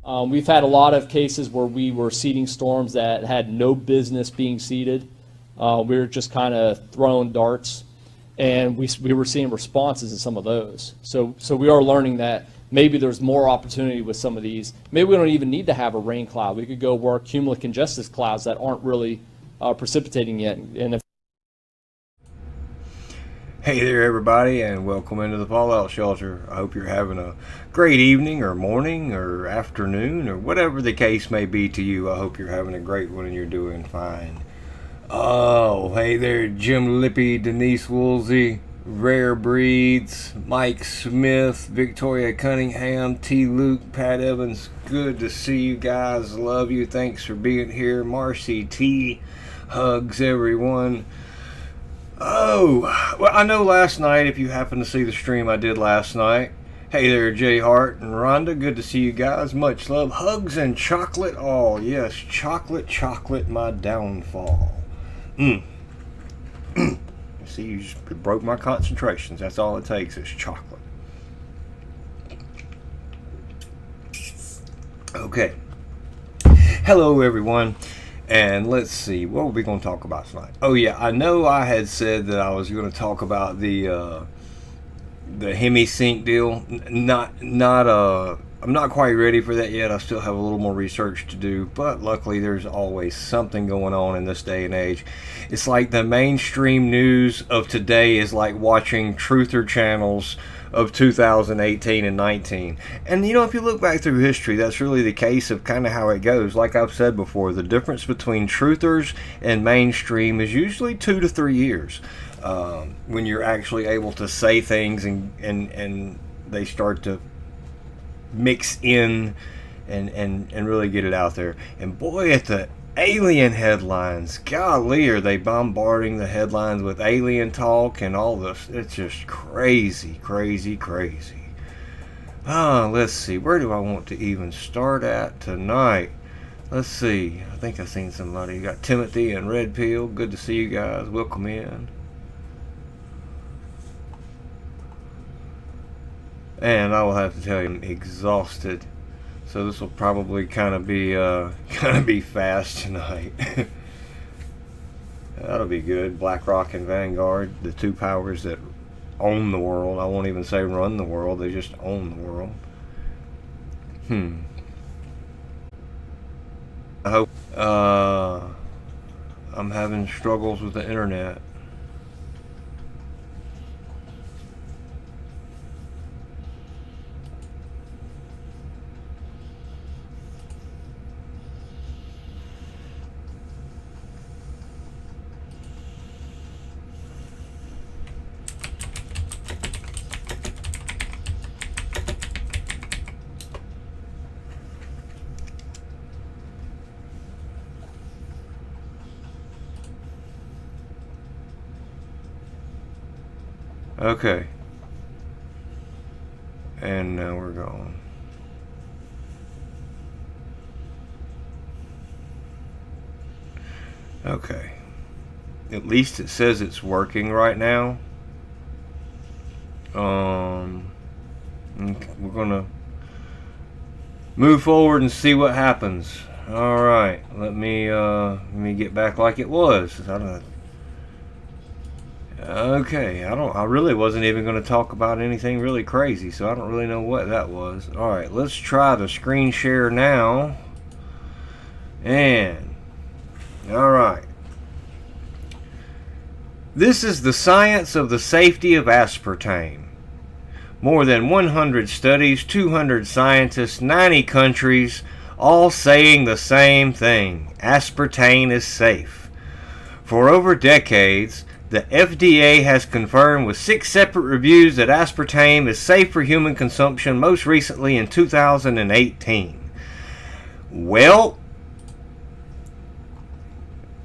We've had a lot of cases where we were seeding storms that had no business being seeded. We were just kind of throwing darts, and we were seeing responses in some of those. So we are learning that maybe there's more opportunity with some of these. Maybe we don't even need to have a rain cloud. We could go work cumulocongested clouds that aren't really precipitating yet. And if Hey there, everybody, and welcome into the Fallout Shelter. I hope you're having a great evening, or morning, or afternoon, or whatever the case may be to you. I hope you're having a great one and you're doing fine. Oh, hey there, Jim Lippy, Denise Woolsey, Rare Breeds, Mike Smith, Victoria Cunningham, T. Luke, Pat Evans. Good to see you guys. Love you. Thanks for being here. Marcy T. Hugs, everyone. Oh, well, I know last night, if you happen to see the stream I did last night. Hey there, Jay Hart and Rhonda. Good to see you guys. Much love. Hugs and chocolate. Oh, yes. Chocolate, chocolate, my downfall. See, you just broke my concentrations. That's all it takes is chocolate. Okay. Hello, everyone. And let's see, what were we going to talk about tonight? Oh yeah, I know I had said that I was going to talk about the HemiSync deal. I'm not quite ready for that yet. I still have a little more research to do, but luckily there's always something going on in this day and age. It's like the mainstream news of today is like watching truther channels of 2018 and 19. And you know, if you look back through history, that's really the case of kind of how it goes. Like I've said before, the difference between truthers and mainstream is usually 2 to 3 years, when you're actually able to say things and they start to mix in and really get it out there. And boy, at the alien headlines, golly, are they bombarding the headlines with alien talk and all this. It's just crazy. Let's see, where do I want to even start at tonight? Let's see, I think I've seen somebody. You got Timothy and Red Pill. Good to see you guys. Welcome in. And I will have to tell you, I'm exhausted. So this will probably kind of be fast tonight. That'll be good. BlackRock and Vanguard, the two powers that own the world. I won't even say run the world. They just own the world. I hope. I'm having struggles with the internet. Okay. And now we're going. Okay. At least it says it's working right now. We're gonna move forward and see what happens. All right. Let me get back like it was. I don't know. Okay, I really wasn't even going to talk about anything really crazy, so I don't really know what that was. Alright, let's try the screen share now. And, alright. This is the science of the safety of aspartame. More than 100 studies, 200 scientists, 90 countries, all saying the same thing. Aspartame is safe. For over decades, the FDA has confirmed with 6 separate reviews that aspartame is safe for human consumption, most recently in 2018. Well,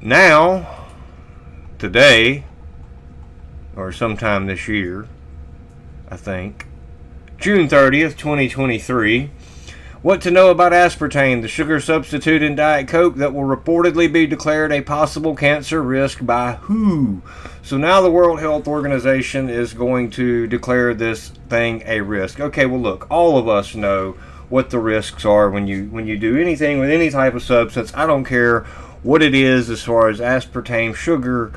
now, today, or sometime this year, I think, June 30th, 2023, what to know about aspartame, the sugar substitute in Diet Coke that will reportedly be declared a possible cancer risk by WHO. So now the World Health Organization is going to declare this thing a risk. Okay, well look, all of us know what the risks are when you do anything with any type of substance. I don't care what it is, as far as aspartame, sugar,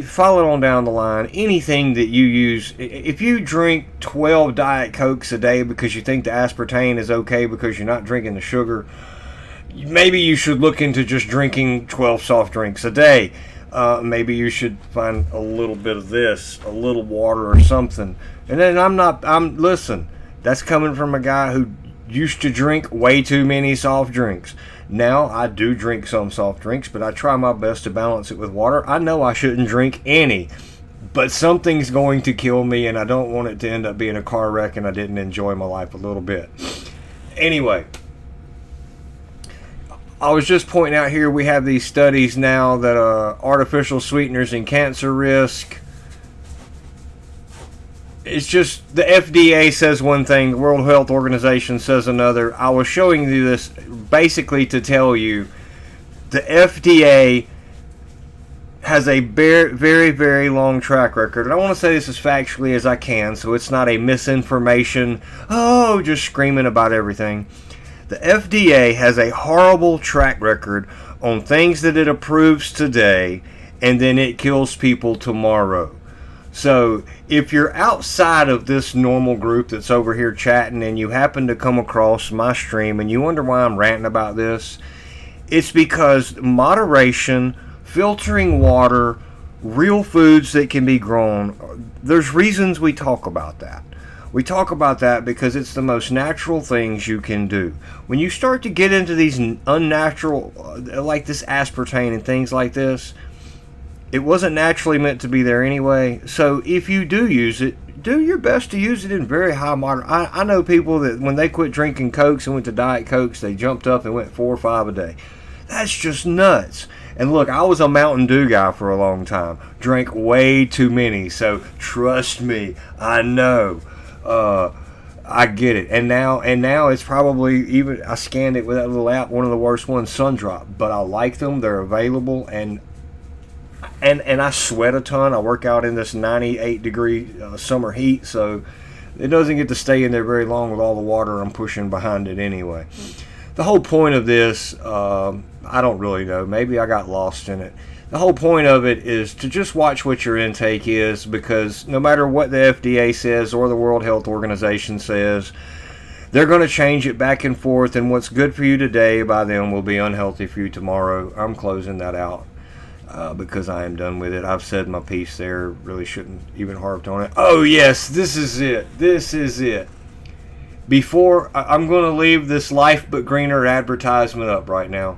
follow it on down the line. Anything that you use, if you drink 12 Diet Cokes a day because you think the aspartame is okay because you're not drinking the sugar, maybe you should look into just drinking 12 soft drinks a day. Maybe you should find a little bit of this, a little water or something. And then listen, that's coming from a guy who used to drink way too many soft drinks. Now I do drink some soft drinks, but I try my best to balance it with water. I know I shouldn't drink any, but something's going to kill me, and I don't want it to end up being a car wreck and I didn't enjoy my life a little bit. Anyway, I was just pointing out here, we have these studies now that artificial sweeteners and cancer risk. It's just the FDA says one thing, the World Health Organization says another. I was showing you this basically to tell you the FDA has a very, very, very long track record. And I want to say this as factually as I can, so it's not a misinformation, just screaming about everything. The FDA has a horrible track record on things that it approves today, and then it kills people tomorrow. So if you're outside of this normal group that's over here chatting and you happen to come across my stream and you wonder why I'm ranting about this, it's because moderation, filtering water, real foods that can be grown, there's reasons we talk about that. We talk about that because it's the most natural things you can do. When you start to get into these unnatural, like this aspartame and things like this, it wasn't naturally meant to be there anyway. So if you do use it, do your best to use it in very high moderate. I know people that when they quit drinking Cokes and went to Diet Cokes, they jumped up and went 4 or 5 a day. That's just nuts. And look, I was a Mountain Dew guy for a long time. Drank way too many. So trust me, I know. I get it. And now it's probably, even I scanned it with that little app, one of the worst ones, Sundrop. But I like them. They're available, and I sweat a ton. I work out in this 98-degree summer heat, so it doesn't get to stay in there very long with all the water I'm pushing behind it anyway. The whole point of this, I don't really know. Maybe I got lost in it. The whole point of it is to just watch what your intake is, because no matter what the FDA says or the World Health Organization says, they're going to change it back and forth, and what's good for you today by them will be unhealthy for you tomorrow. I'm closing that out. Because I am done with it. I've said my piece there. Really shouldn't even harped on it. Oh yes, this is it. This is it. Before I'm going to leave this Life But Greener advertisement up right now.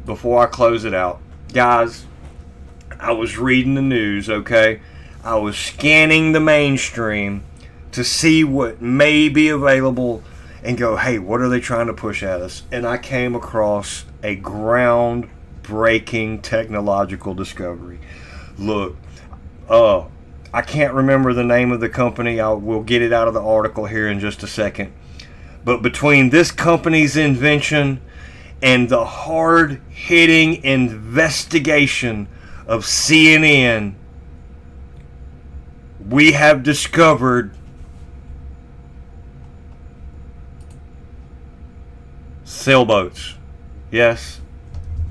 Before I close it out, guys, I was reading the news. Okay, I was scanning the mainstream to see what may be available and go, hey, what are they trying to push at us? And I came across a ground-breaking technological discovery. Look, I can't remember the name of the company. I will get it out of the article here in just a second. But between this company's invention and the hard-hitting investigation of CNN, we have discovered sailboats. Yes,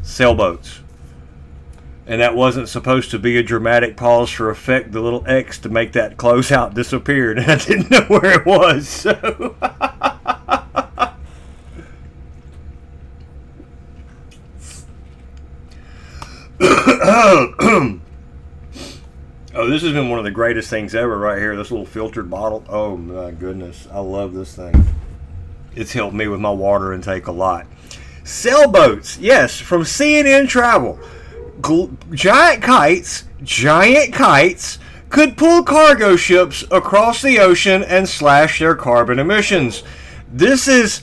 sailboats. And that wasn't supposed to be a dramatic pause for effect. The little X to make that closeout disappeared. And I didn't know where it was. So oh, this has been one of the greatest things ever right here. This little filtered bottle. Oh my goodness. I love this thing. It's helped me with my water intake a lot. Sailboats. Yes, from CNN Travel. Giant kites could pull cargo ships across the ocean and slash their carbon emissions. This is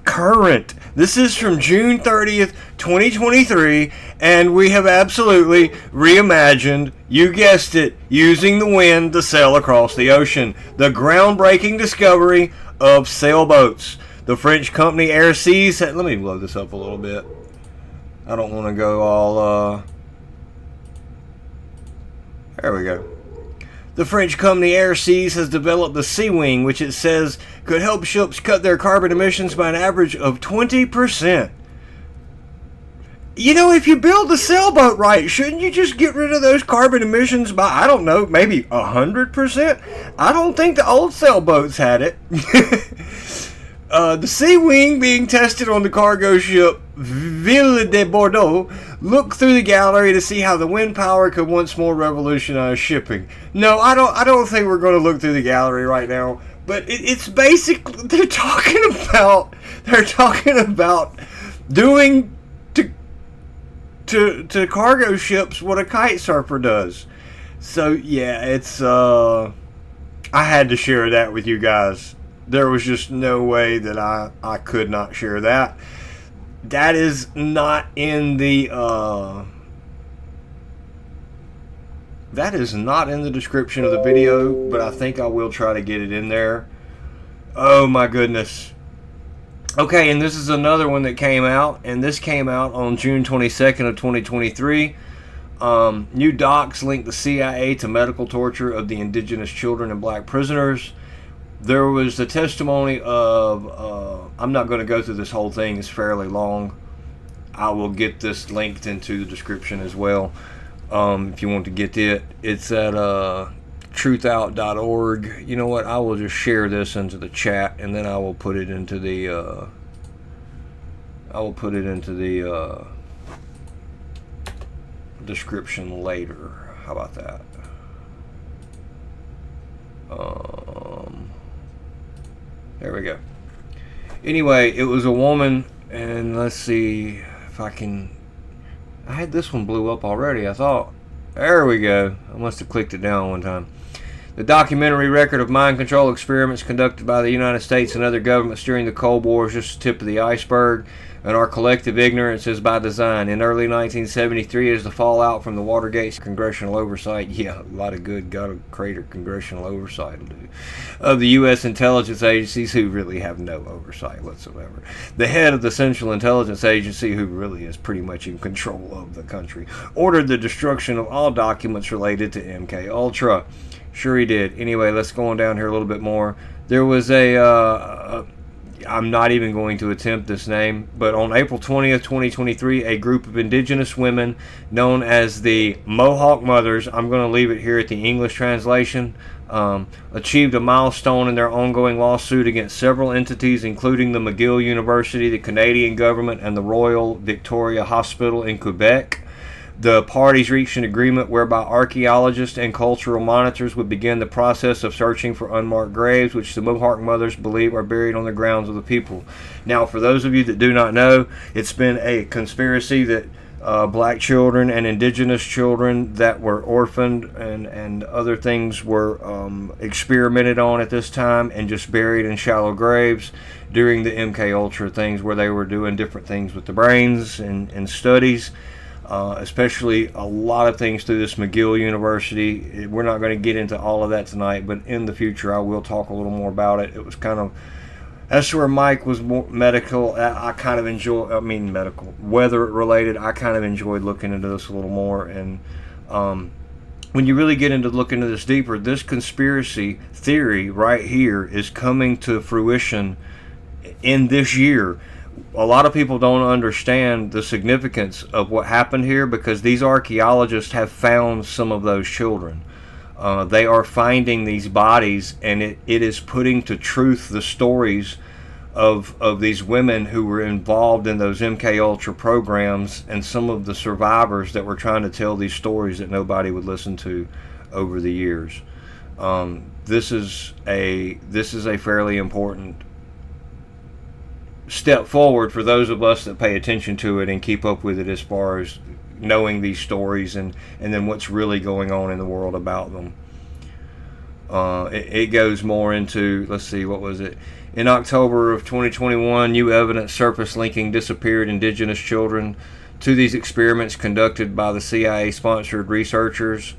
current. This is from June 30th, 2023, and we have absolutely reimagined, you guessed it, using the wind to sail across the ocean. The groundbreaking discovery of sailboats. The French company Air Seas, let me blow this up a little bit. I don't want to go all, there we go. The French company Air Seas has developed the Sea Wing, which it says could help ships cut their carbon emissions by an average of 20%. You know, if you build the sailboat right, shouldn't you just get rid of those carbon emissions by, I don't know, maybe 100%? I don't think the old sailboats had it. The Sea Wing being tested on the cargo ship Ville de Bordeaux looked through the gallery to see how the wind power could once more revolutionize shipping. No, I don't think we're going to look through the gallery right now. But it's basically they're talking about doing to cargo ships what a kite surfer does. So yeah, it's I had to share that with you guys. There was just no way that I could not share that. That is not in the description of the video, but I think I will try to get it in there. Oh my goodness. Okay, and this is another one that came out, and this came out on June 22nd of 2023. New docs link the CIA to medical torture of the indigenous children and black prisoners. There was the testimony of, I'm not going to go through this whole thing, it's fairly long. I will get this linked into the description as well, if you want to get it. It's at truthout.org. You know what, I will just share this into the chat, and then I will put it into the, description later. How about that? There we go. Anyway, it was a woman, and let's see if I can. I had this one blew up already, I thought. There we go. I must have clicked it down one time. The documentary record of mind control experiments conducted by the United States and other governments during the Cold War is just the tip of the iceberg, and our collective ignorance is by design. In early 1973, as the fallout from the Watergate congressional oversight, yeah, a lot of good, got a greater congressional oversight to do, of the U.S. intelligence agencies, who really have no oversight whatsoever. The head of the Central Intelligence Agency, who really is pretty much in control of the country, ordered the destruction of all documents related to MK Ultra. Sure he did. Anyway, let's go on down here a little bit more. There was I'm not even going to attempt this name, but on April 20th, 2023, a group of indigenous women known as the Mohawk Mothers, I'm going to leave it here at the English translation, achieved a milestone in their ongoing lawsuit against several entities, including the McGill University, the Canadian government, and the Royal Victoria Hospital in Quebec. The parties reached an agreement whereby archaeologists and cultural monitors would begin the process of searching for unmarked graves, which the Mohawk Mothers believe are buried on the grounds of the people. Now, for those of you that do not know, it's been a conspiracy that black children and indigenous children that were orphaned and other things were experimented on at this time and just buried in shallow graves during the MK Ultra things, where they were doing different things with the brains and studies. Especially a lot of things through this McGill University. We're not going to get into all of that tonight, but in the future I will talk a little more about it. It was kind of, that's where Mike was more medical. I kind of enjoy, medical, weather related. I kind of enjoyed looking into this a little more. And when you really get into looking into this deeper, this conspiracy theory right here is coming to fruition in this year. A lot of people don't understand the significance of what happened here, because these archaeologists have found some of those children. They are finding these bodies, and it is putting to truth the stories of these women who were involved in those MK Ultra programs, and some of the survivors that were trying to tell these stories that nobody would listen to over the years. This is a fairly important step forward for those of us that pay attention to it and keep up with it, as far as knowing these stories and then what's really going on in the world about them. It goes more into, let's see, what was it? In October of 2021, new evidence surfaced linking disappeared indigenous children to these experiments conducted by the CIA-sponsored researchers.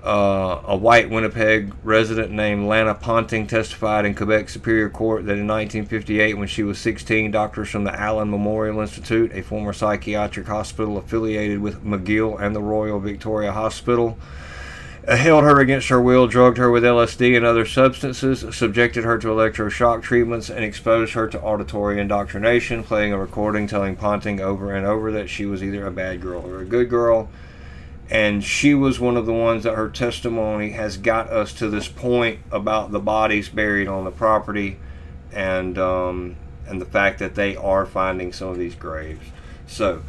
A white Winnipeg resident named Lana Ponting testified in Quebec Superior Court that in 1958, when she was 16, doctors from the Allen Memorial Institute, a former psychiatric hospital affiliated with McGill and the Royal Victoria Hospital, held her against her will, drugged her with LSD and other substances, subjected her to electroshock treatments, and exposed her to auditory indoctrination, playing a recording telling Ponting over and over that she was either a bad girl or a good girl. And she was one of the ones that her testimony has got us to this point about the bodies buried on the property, and the fact that they are finding some of these graves. So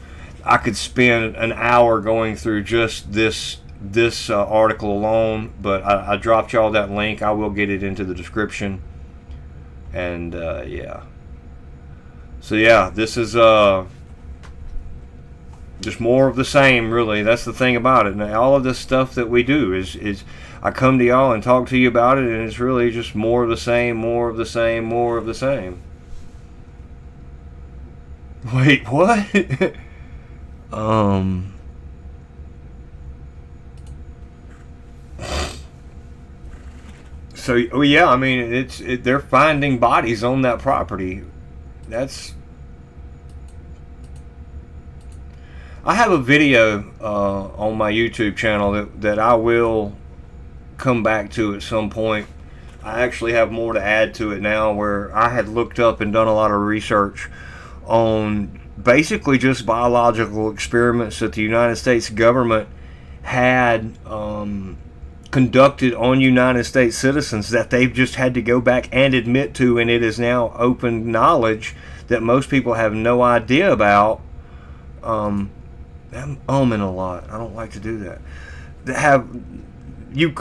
I could spend an hour going through just this article alone, but I dropped y'all that link. I will get it into the description. And yeah. So yeah, this is just more of the same, really. That's the thing about it. And all of this stuff that we do is I come to y'all and talk to you about it, and it's really just more of the same, more of the same, more of the same. Wait, what? So, oh yeah, I mean, they're finding bodies on that property. I have a video on my YouTube channel that I will come back to at some point. I actually have more to add to it now, where I had looked up and done a lot of research on basically just biological experiments that the United States government had conducted on United States citizens that they've just had to go back and admit to, and it is now open knowledge that most people have no idea about. I'm umming a lot. I don't like to do that.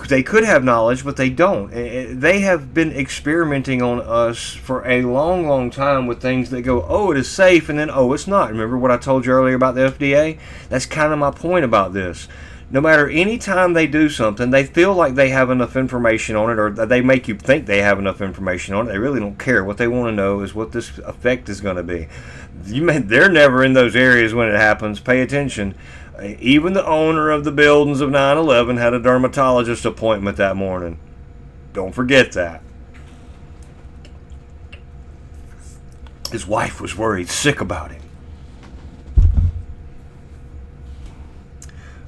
They could have knowledge, but they don't. They have been experimenting on us for a long, long time with things that go, oh, it is safe, and then, oh, it's not. Remember what I told you earlier about the FDA? That's kind of my point about this. No matter any time they do something, they feel like they have enough information on it, or they make you think they have enough information on it. They really don't care. What they want to know is what this effect is going to be. They're never in those areas when it happens. Pay attention. Even the owner of the buildings of 9/11 had a dermatologist appointment that morning. Don't forget that. His wife was worried sick about him.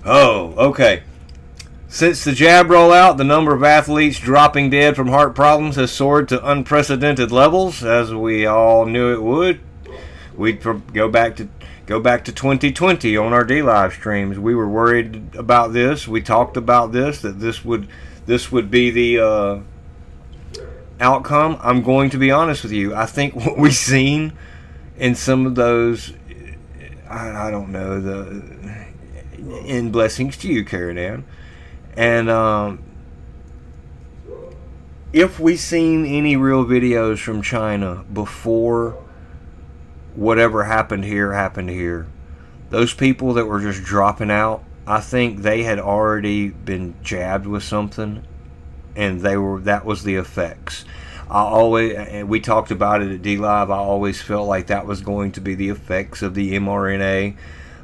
Oh, okay. Since the jab rollout, the number of athletes dropping dead from heart problems has soared to unprecedented levels, as we all knew it would. We'd go back to 2020 on our D-Live streams. We were worried about this. We talked about this, that this would be the outcome. I'm going to be honest with you. I think what we've seen in some of those, I don't know, in blessings to you, Karen Ann. And if we seen any real videos from China before whatever happened here, those people that were just dropping out, I think they had already been jabbed with something, and that was the effects. And we talked about it at D-Live, I always felt like that was going to be the effects of the mRNA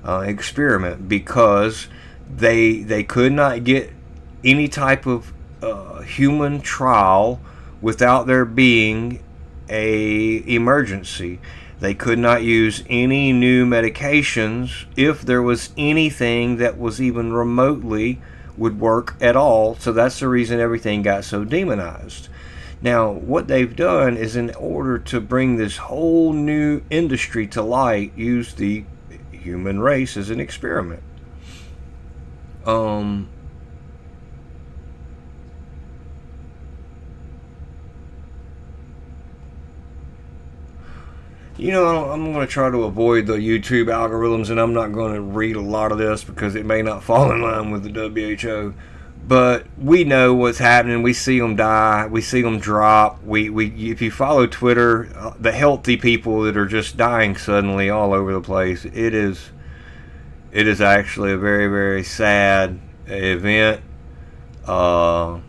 experiment, because they could not get any type of human trial without there being a emergency. They could not use any new medications if there was anything that was even remotely would work at all. So that's the reason everything got so demonized. Now, what they've done is, in order to bring this whole new industry to light, use the human race as an experiment. You know, I'm going to try to avoid the YouTube algorithms, and I'm not going to read a lot of this because it may not fall in line with the WHO. But we know what's happening. We see them die. We see them drop. If you follow Twitter, the healthy people that are just dying suddenly all over the place, it is actually a very, very sad event. One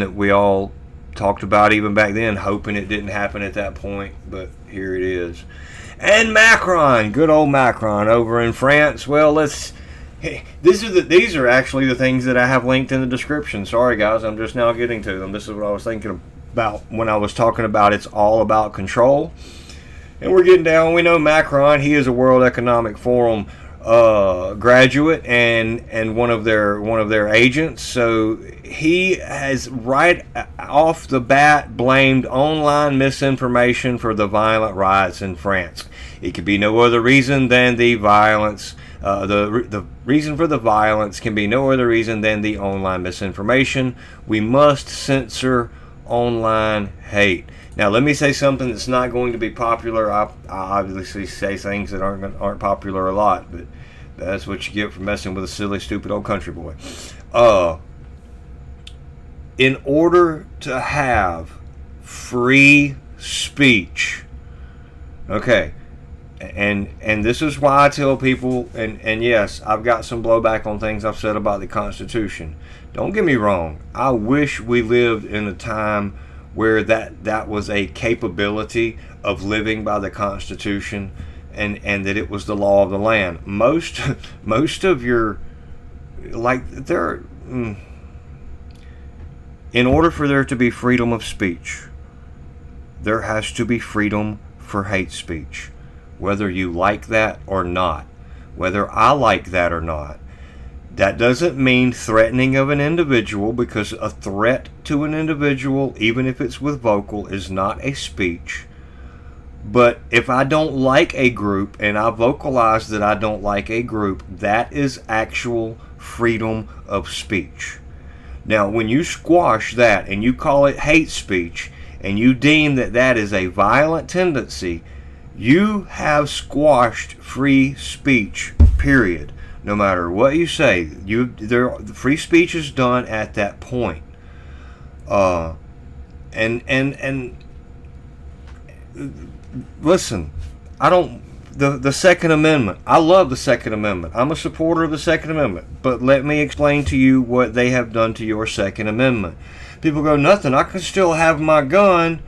that we all talked about even back then, hoping it didn't happen at that point, but here it is. And Macron, good old Macron over in France. Well, these are actually the things that I have linked in the description. Sorry guys, I'm just now getting to them. This is what I was thinking about when I was talking about it's all about control. And we're getting down. We know Macron, he is a World Economic Forum graduate and one of their agents. So he has right off the bat blamed online misinformation for the violent riots in France. It could be no other reason than the violence. The reason for the violence can be no other reason than the online misinformation. We must censor online hate. Now, let me say something that's not going to be popular. I obviously say things that aren't popular a lot, but that's what you get for messing with a silly, stupid old country boy. In order to have free speech, okay, and this is why I tell people, and yes, I've got some blowback on things I've said about the Constitution. Don't get me wrong. I wish we lived in a time where that was a capability of living by the Constitution, and that it was the law of the land. Most of your, like, there, in order for there to be freedom of speech, there has to be freedom for hate speech, whether you like that or not, whether I like that or not. That doesn't mean threatening of an individual, because a threat to an individual, even if it's with vocal, is not a speech. But if I don't like a group and I vocalize that I don't like a group, that is actual freedom of speech. Now, when you squash that and you call it hate speech and you deem that that is a violent tendency, you have squashed free speech, period. No matter what you say, the free speech is done at that point. And listen, the Second Amendment. I love the Second Amendment. I'm a supporter of the Second Amendment. But let me explain to you what they have done to your Second Amendment. People go, nothing, I can still have my gun.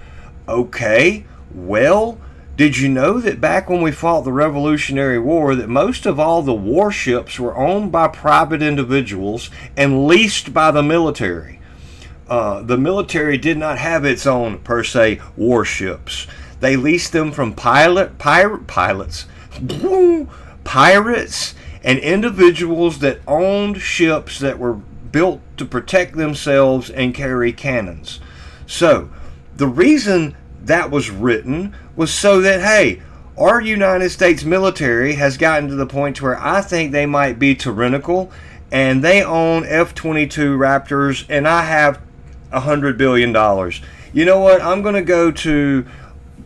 Okay, well, did you know that back when we fought the Revolutionary War, that most of all the warships were owned by private individuals and leased by the military? The military did not have its own, per se, warships. They leased them from pirates, and individuals that owned ships that were built to protect themselves and carry cannons. So, the reason that was written was so that, hey, our United States military has gotten to the point to where I think they might be tyrannical, and they own F-22 Raptors, and I have $100 billion. You know what? I'm going to go to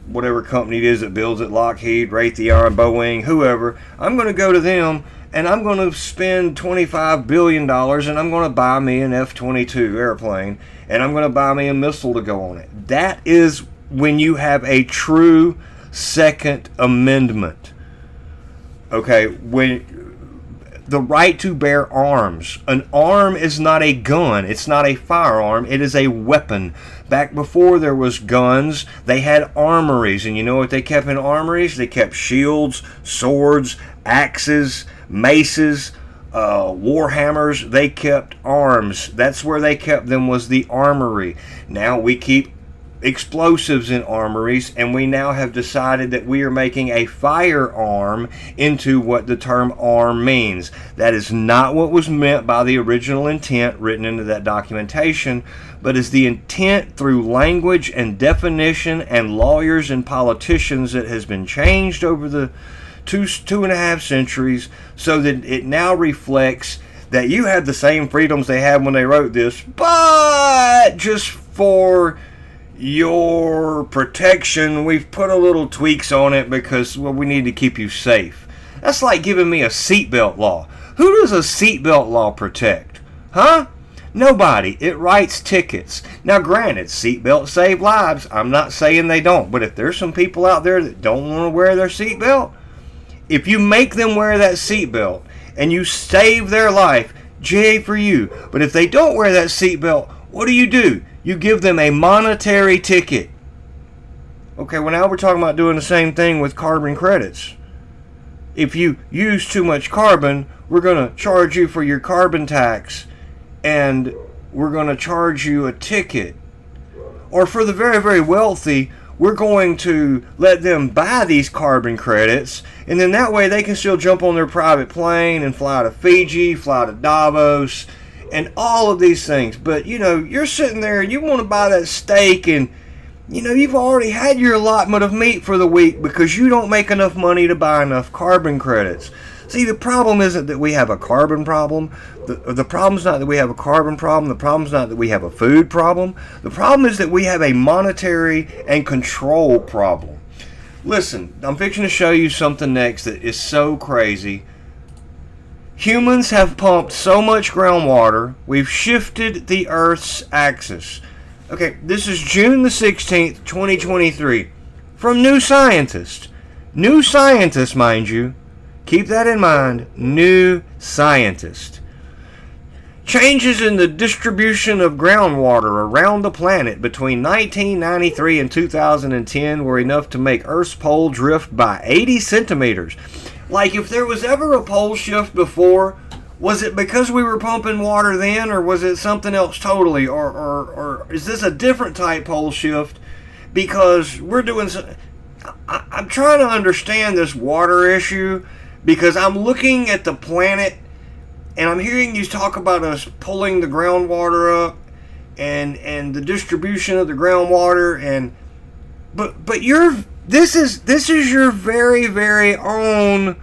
whatever company it is that builds it, Lockheed, Raytheon, Boeing, whoever. I'm going to go to them, and I'm going to spend $25 billion, and I'm going to buy me an F-22 airplane, and I'm going to buy me a missile to go on it. That is when you have a true Second Amendment. Okay, when the right to bear arms. An arm is not a gun. It's not a firearm. It is a weapon. Back before there was guns, they had armories. And you know what they kept in armories? They kept shields, swords, axes, maces, war hammers. They kept arms. That's where they kept them, was the armory. Now we keep explosives in armories, and we now have decided that we are making a firearm into what the term arm means. That is not what was meant by the original intent written into that documentation, but is the intent through language and definition and lawyers and politicians that has been changed over the two and a half centuries, so that it now reflects that you have the same freedoms they had when they wrote this, but just for your protection, we've put a little tweaks on it because, well, we need to keep you safe. That's like giving me a seatbelt law. Who does a seatbelt law protect? Huh? Nobody. It writes tickets. Now, granted, seatbelts save lives. I'm not saying they don't, but if there's some people out there that don't want to wear their seatbelt, if you make them wear that seatbelt and you save their life, yay for you. But if they don't wear that seatbelt, what do? You give them a monetary ticket. Okay, well, now we're talking about doing the same thing with carbon credits. If you use too much carbon, we're going to charge you for your carbon tax, and we're going to charge you a ticket. Or for the very, very wealthy, we're going to let them buy these carbon credits, and then that way they can still jump on their private plane and fly to Fiji, fly to Davos, and all of these things. But, you're sitting there and you want to buy that steak, and, you've already had your allotment of meat for the week because you don't make enough money to buy enough carbon credits. See, the problem isn't that we have a carbon problem. The problem's not that we have a carbon problem. The problem's not that we have a food problem. The problem is that we have a monetary and control problem. Listen, I'm fixing to show you something next that is so crazy. Humans have pumped so much groundwater, we've shifted the Earth's axis. Okay, this is June the 16th, 2023, from New Scientist. New Scientist, mind you. Keep that in mind. New Scientist. Changes in the distribution of groundwater around the planet between 1993 and 2010 were enough to make Earth's pole drift by 80 centimeters. Like, if there was ever a pole shift before, was it because we were pumping water then, or was it something else totally? Or is this a different type pole shift because we're doing I'm trying to understand this water issue, because I'm looking at the planet and I'm hearing you talk about us pulling the groundwater up and the distribution of the groundwater, but this is your very, very own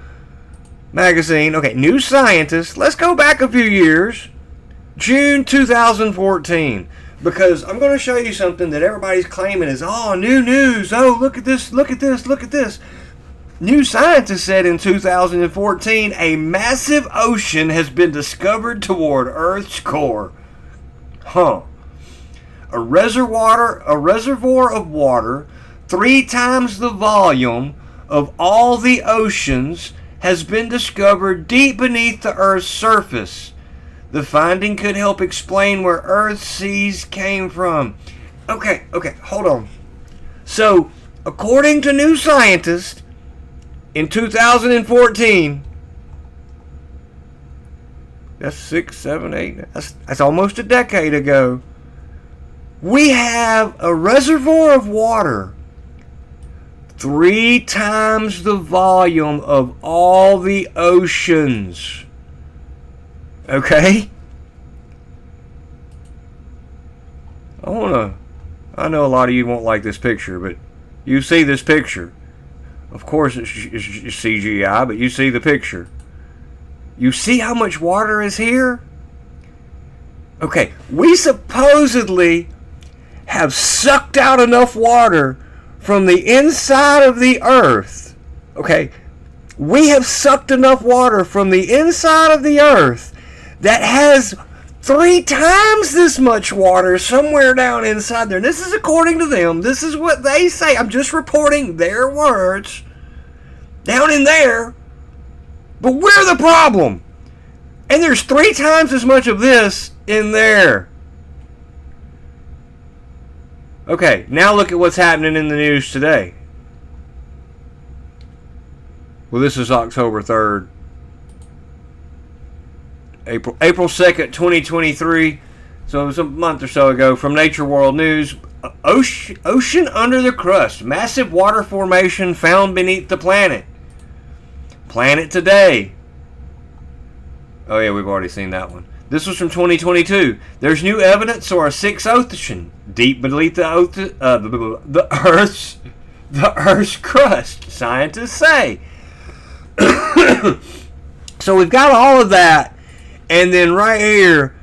magazine. Okay, New Scientist. Let's go back a few years. June 2014. Because I'm going to show you something that everybody's claiming is, new news. Oh, look at this, look at this, look at this. New Scientist said in 2014, a massive ocean has been discovered toward Earth's core. A reservoir of water 3 times the volume of all the oceans has been discovered deep beneath the Earth's surface. The finding could help explain where Earth's seas came from. Okay, hold on. So, according to New Scientist, in 2014, that's 6, 7, 8, that's almost a decade ago, we have a reservoir of water 3 times the volume of all the oceans. Okay? I know a lot of you won't like this picture, but you see this picture. Of course it's CGI, but you see the picture. You see how much water is here? Okay, we supposedly have sucked out enough water from the inside of the Earth. Okay, we have sucked enough water from the inside of the Earth that has 3 times this much water somewhere down inside there. And this is according to them. This is what they say. I'm just reporting their words. Down in there. But we're the problem. And there's 3 times as much of this in there. Okay, now look at what's happening in the news today. Well, this is October 3rd. April 2nd, 2023. So it was a month or so ago, from Nature World News. Ocean under the crust. Massive water formation found beneath the planet. Planet Today. Oh yeah, we've already seen that one. This was from 2022. There's new evidence or a 6th ocean deep beneath the Earth's crust. Scientists say. So we've got all of that. And then right here,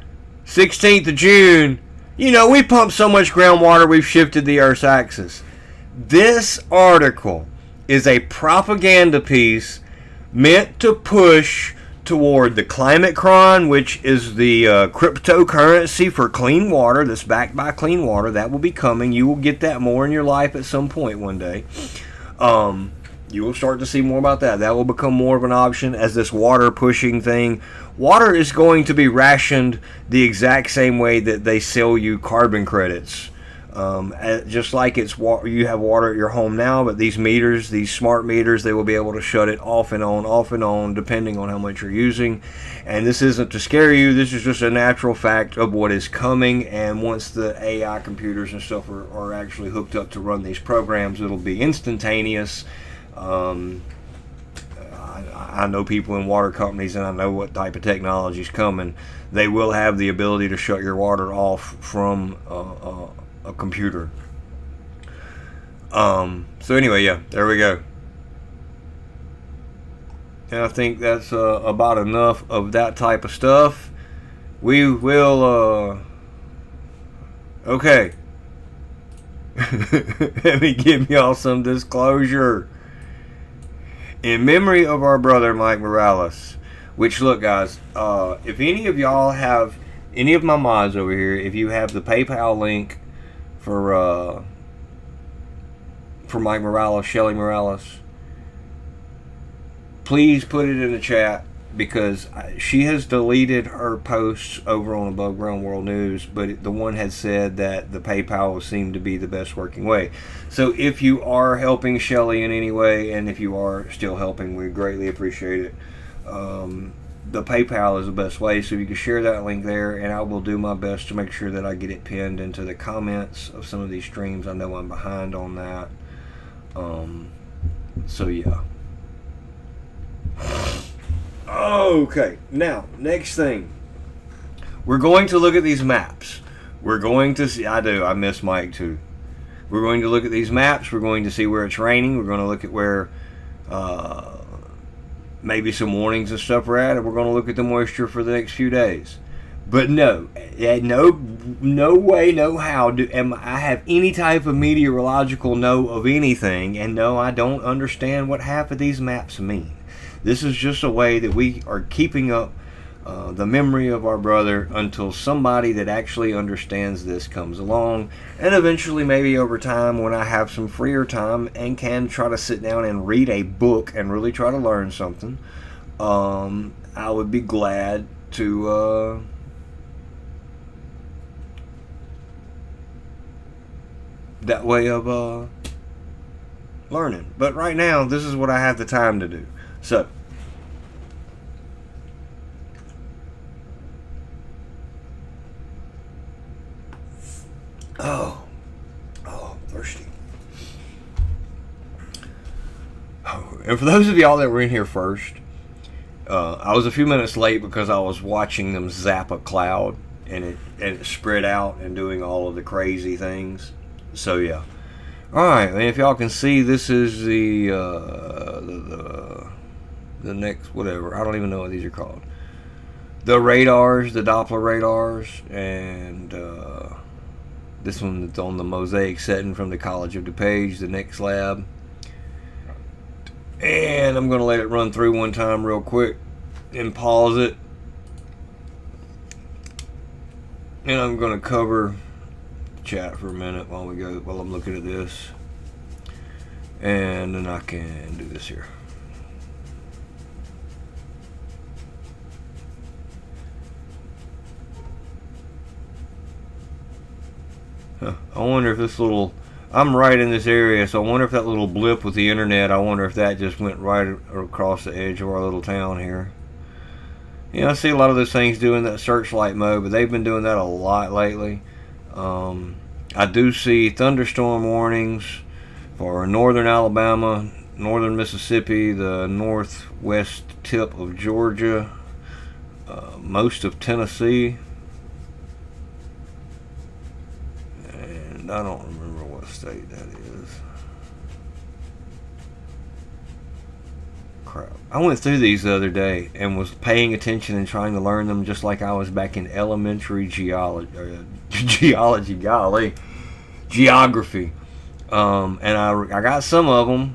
16th of June, we pumped so much groundwater, we've shifted the Earth's axis. This article is a propaganda piece meant to push toward the ClimateCron, which is the cryptocurrency for clean water that's backed by clean water. That will be coming. You will get that more in your life at some point one day. You will start to see more about that. That will become more of an option as this water pushing thing. Water is going to be rationed the exact same way that they sell you carbon credits. Just like you have water at your home now, but these meters, these smart meters, they will be able to shut it off and on, depending on how much you're using. And this isn't to scare you. This is just a natural fact of what is coming. And once the AI computers and stuff are actually hooked up to run these programs, it'll be instantaneous. I know people in water companies, and I know what type of technology is coming. They will have the ability to shut your water off from a computer. So anyway, yeah, there we go. And I think that's about enough of that type of stuff. We will, okay. Let me give y'all some disclosure. In memory of our brother Mike Morales, which, look guys, if any of y'all have, any of my mods over here, if you have the PayPal link for Mike Morales, Shelly Morales, please put it in the chat, because she has deleted her posts over on Above Ground World News, but the one had said that the PayPal seemed to be the best working way. So if you are helping Shelly in any way, and if you are still helping, we greatly appreciate it. The PayPal is the best way, so you can share that link there, and I will do my best to make sure that I get it pinned into the comments of some of these streams. I know I'm behind on that. So yeah. Okay, now, next thing. We're going to look at these maps. We're going to see, I miss Mike too. We're going to look at these maps. We're going to see where it's raining. We're going to look at where maybe some warnings and stuff are at, and we're going to look at the moisture for the next few days. But no way, no how am I have any type of meteorological know of anything, and no, I don't understand what half of these maps mean. This is just a way that we are keeping up the memory of our brother until somebody that actually understands this comes along. And eventually, maybe over time, when I have some freer time and can try to sit down and read a book and really try to learn something, I would be glad to that way of learning. But right now, this is what I have the time to do. So, I'm thirsty. And for those of y'all that were in here first, I was a few minutes late because I was watching them zap a cloud, and it spread out and doing all of the crazy things. So yeah. All right, and if y'all can see, this is the next, whatever, I don't even know what these are called. The radars, the Doppler radars, and this one that's on the Mosaic setting from the College of DuPage, the next lab. And I'm going to let it run through one time real quick and pause it. And I'm going to cover chat for a minute while I'm looking at this. And then I can do this here. I wonder if this little, I'm right in this area, so I wonder if that little blip with the internet, I wonder if that just went right across the edge of our little town here. You know, I see a lot of those things doing that searchlight mode, but they've been doing that a lot lately. I do see thunderstorm warnings for northern Alabama, northern Mississippi, the northwest tip of Georgia, most of Tennessee. I don't remember what state that is. Crap. I went through these the other day and was paying attention and trying to learn them just like I was back in elementary geography. And I got some of them.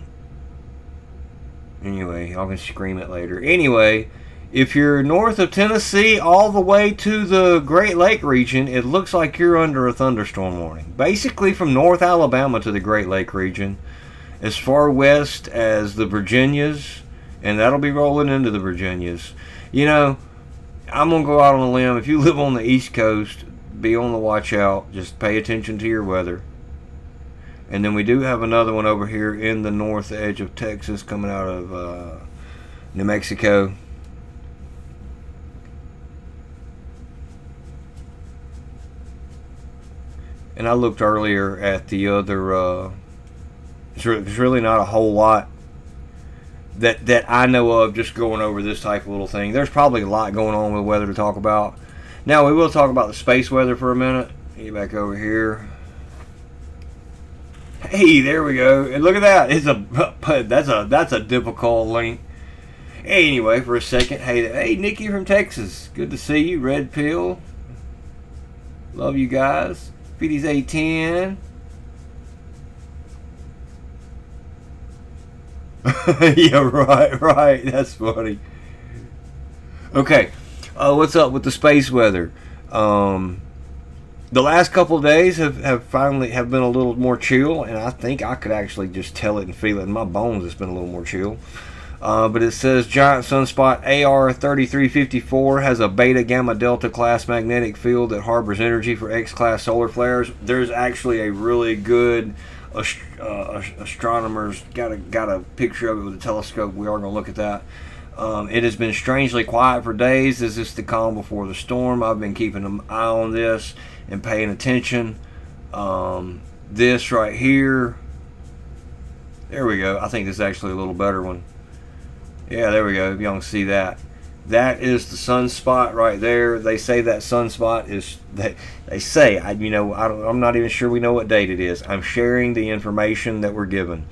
Anyway, y'all can scream it later. Anyway, if you're north of Tennessee all the way to the Great Lake region, it looks like you're under a thunderstorm warning. Basically from North Alabama to the Great Lake region, as far west as the Virginias, and that'll be rolling into the Virginias. You know, I'm going to go out on a limb. If you live on the East Coast, be on the watch out. Just pay attention to your weather. And then we do have another one over here in the north edge of Texas coming out of New Mexico. And I looked earlier at the other, there's really not a whole lot that I know of just going over this type of little thing. There's probably a lot going on with weather to talk about. Now we will talk about the space weather for a minute. Get back over here. Hey, there we go. And look at that. That's a difficult link. Anyway, for a second, hey, Nikki from Texas. Good to see you. Red Pill. Love you guys. Fiddy's A10. Yeah, right. That's funny. Okay, what's up with the space weather? The last couple of days have finally been a little more chill, and I think I could actually just tell it and feel it in my bones. It's been a little more chill. But it says giant sunspot AR3354 has a beta gamma delta class magnetic field that harbors energy for X-class solar flares. There's actually a really good astronomer's got a picture of it with a telescope. We are going to look at that. It has been strangely quiet for days. Is this the calm before the storm? I've been keeping an eye on this and paying attention. This right here, there we go. I think this is actually a little better one. Yeah, there we go. If y'all can see that. That is the sunspot right there. They say that sunspot is, they say, I'm not even sure we know what date it is. I'm sharing the information that we're given.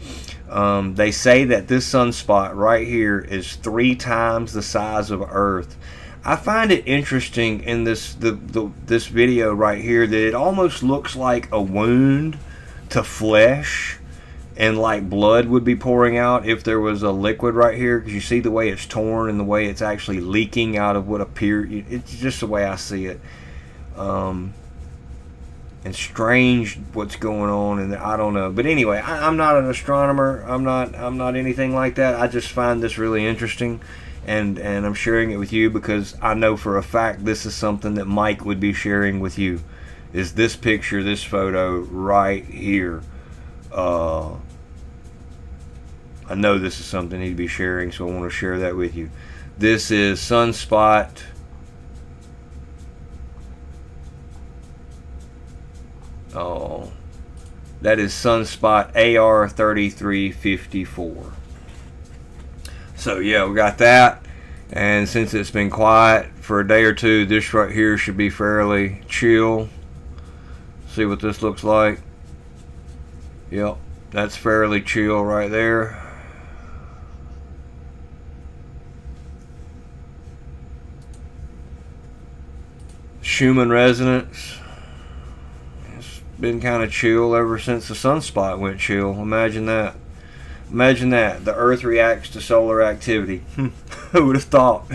They say that this sunspot right here is 3 times the size of Earth. I find it interesting in this video right here that it almost looks like a wound to flesh, and like blood would be pouring out if there was a liquid right here, because you see the way it's torn and the way it's actually leaking out of what appears. It's just the way I see it. And strange what's going on, and I don't know. But anyway, I'm not an astronomer. I'm not anything like that. I just find this really interesting, and I'm sharing it with you because I know for a fact this is something that Mike would be sharing with you. Is this picture, this photo right here. I know this is something he'd be sharing, so I want to share that with you. This is sunspot. Oh, that is sunspot AR3354. So yeah, we got that. And since it's been quiet for a day or two, this right here should be fairly chill. See what this looks like. Yep, that's fairly chill right there. Schumann resonance. It's been kind of chill ever since the sunspot went chill. Imagine that. Imagine that. The Earth reacts to solar activity. Who would have thought?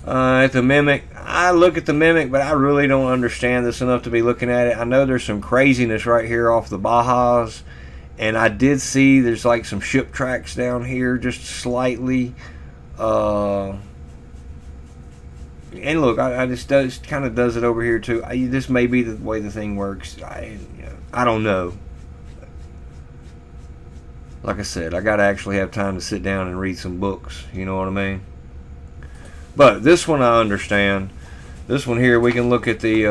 At the Mimic, I look at the Mimic, but I really don't understand this enough to be looking at it. I know there's some craziness right here off the Bajas, and I did see there's like some ship tracks down here just slightly. And look, I just kind of does it over here too. This may be the way the thing works. I don't know. Like I said, I got to actually have time to sit down and read some books. You know what I mean? But this one I understand. This one here, we can look at the,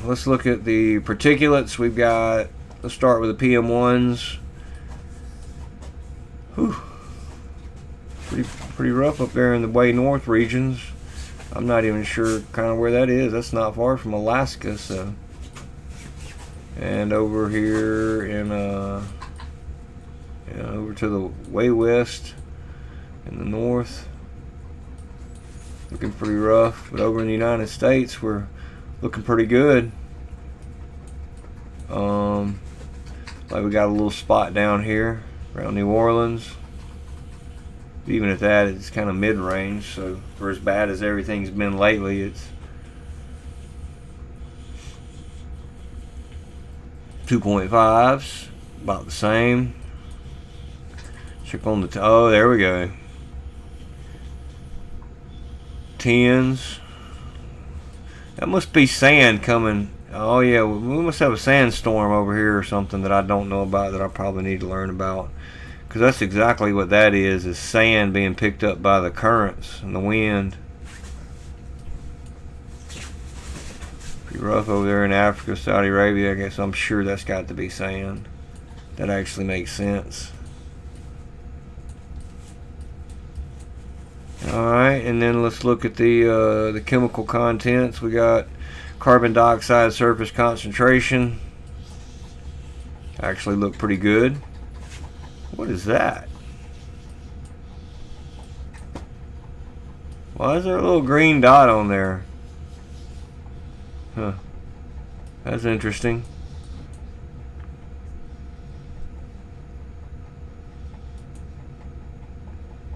let's look at the particulates. We've got, let's start with the PM1s. Whew. Pretty rough up there in the way north regions. I'm not even sure kind of where that is. That's not far from Alaska, so. And over here in, over to the way west in the north. Looking pretty rough, but over in the United States we're looking pretty good. Like we got a little spot down here around New Orleans. Even at that, it's kind of mid-range, so for as bad as everything's been lately, it's 2.5s, about the same. Check on the oh, there we go. 10s. That must be sand coming Oh yeah, we must have a sandstorm over here or something that I don't know about that I probably need to learn about. Because that's exactly what that is sand being picked up by the currents and the wind. Pretty rough over there in Africa, Saudi Arabia. I guess I'm sure that's got to be sand. That actually makes sense. Alright, and then let's look at the chemical contents. We got carbon dioxide surface concentration. Actually look pretty good. What is that? Why is there a little green dot on there? Huh. That's interesting.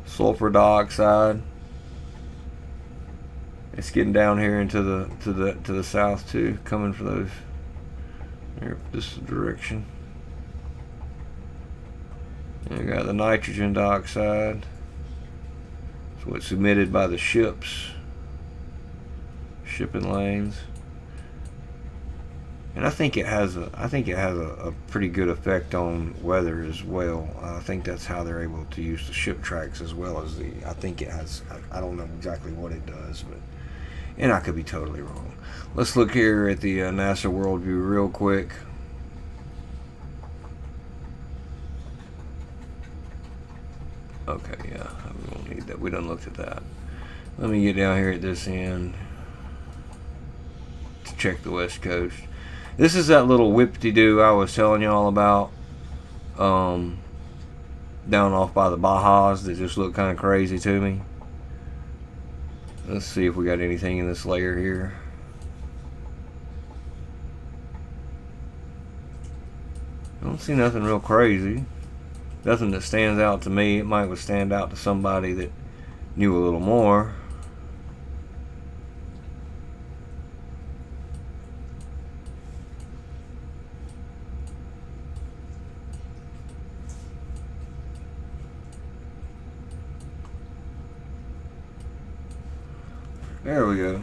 Sulfur dioxide. It's getting down here into the south too, coming from those here, this direction. And we got the nitrogen dioxide. It's what's emitted by the shipping lanes. And I think it has a pretty good effect on weather as well. I think that's how they're able to use the ship tracks as well as I think it has. I don't know exactly what it does, but and I could be totally wrong. Let's look here at the NASA Worldview real quick. Okay, yeah, we don't need that. We done looked at that. Let me get down here at this end to check the West Coast. This is that little whip-de-doo I was telling y'all about down off by the Bajas that just looked kind of crazy to me. Let's see if we got anything in this layer here. I don't see nothing real crazy. Nothing that stands out to me. It might stand out to somebody that knew a little more. There we go.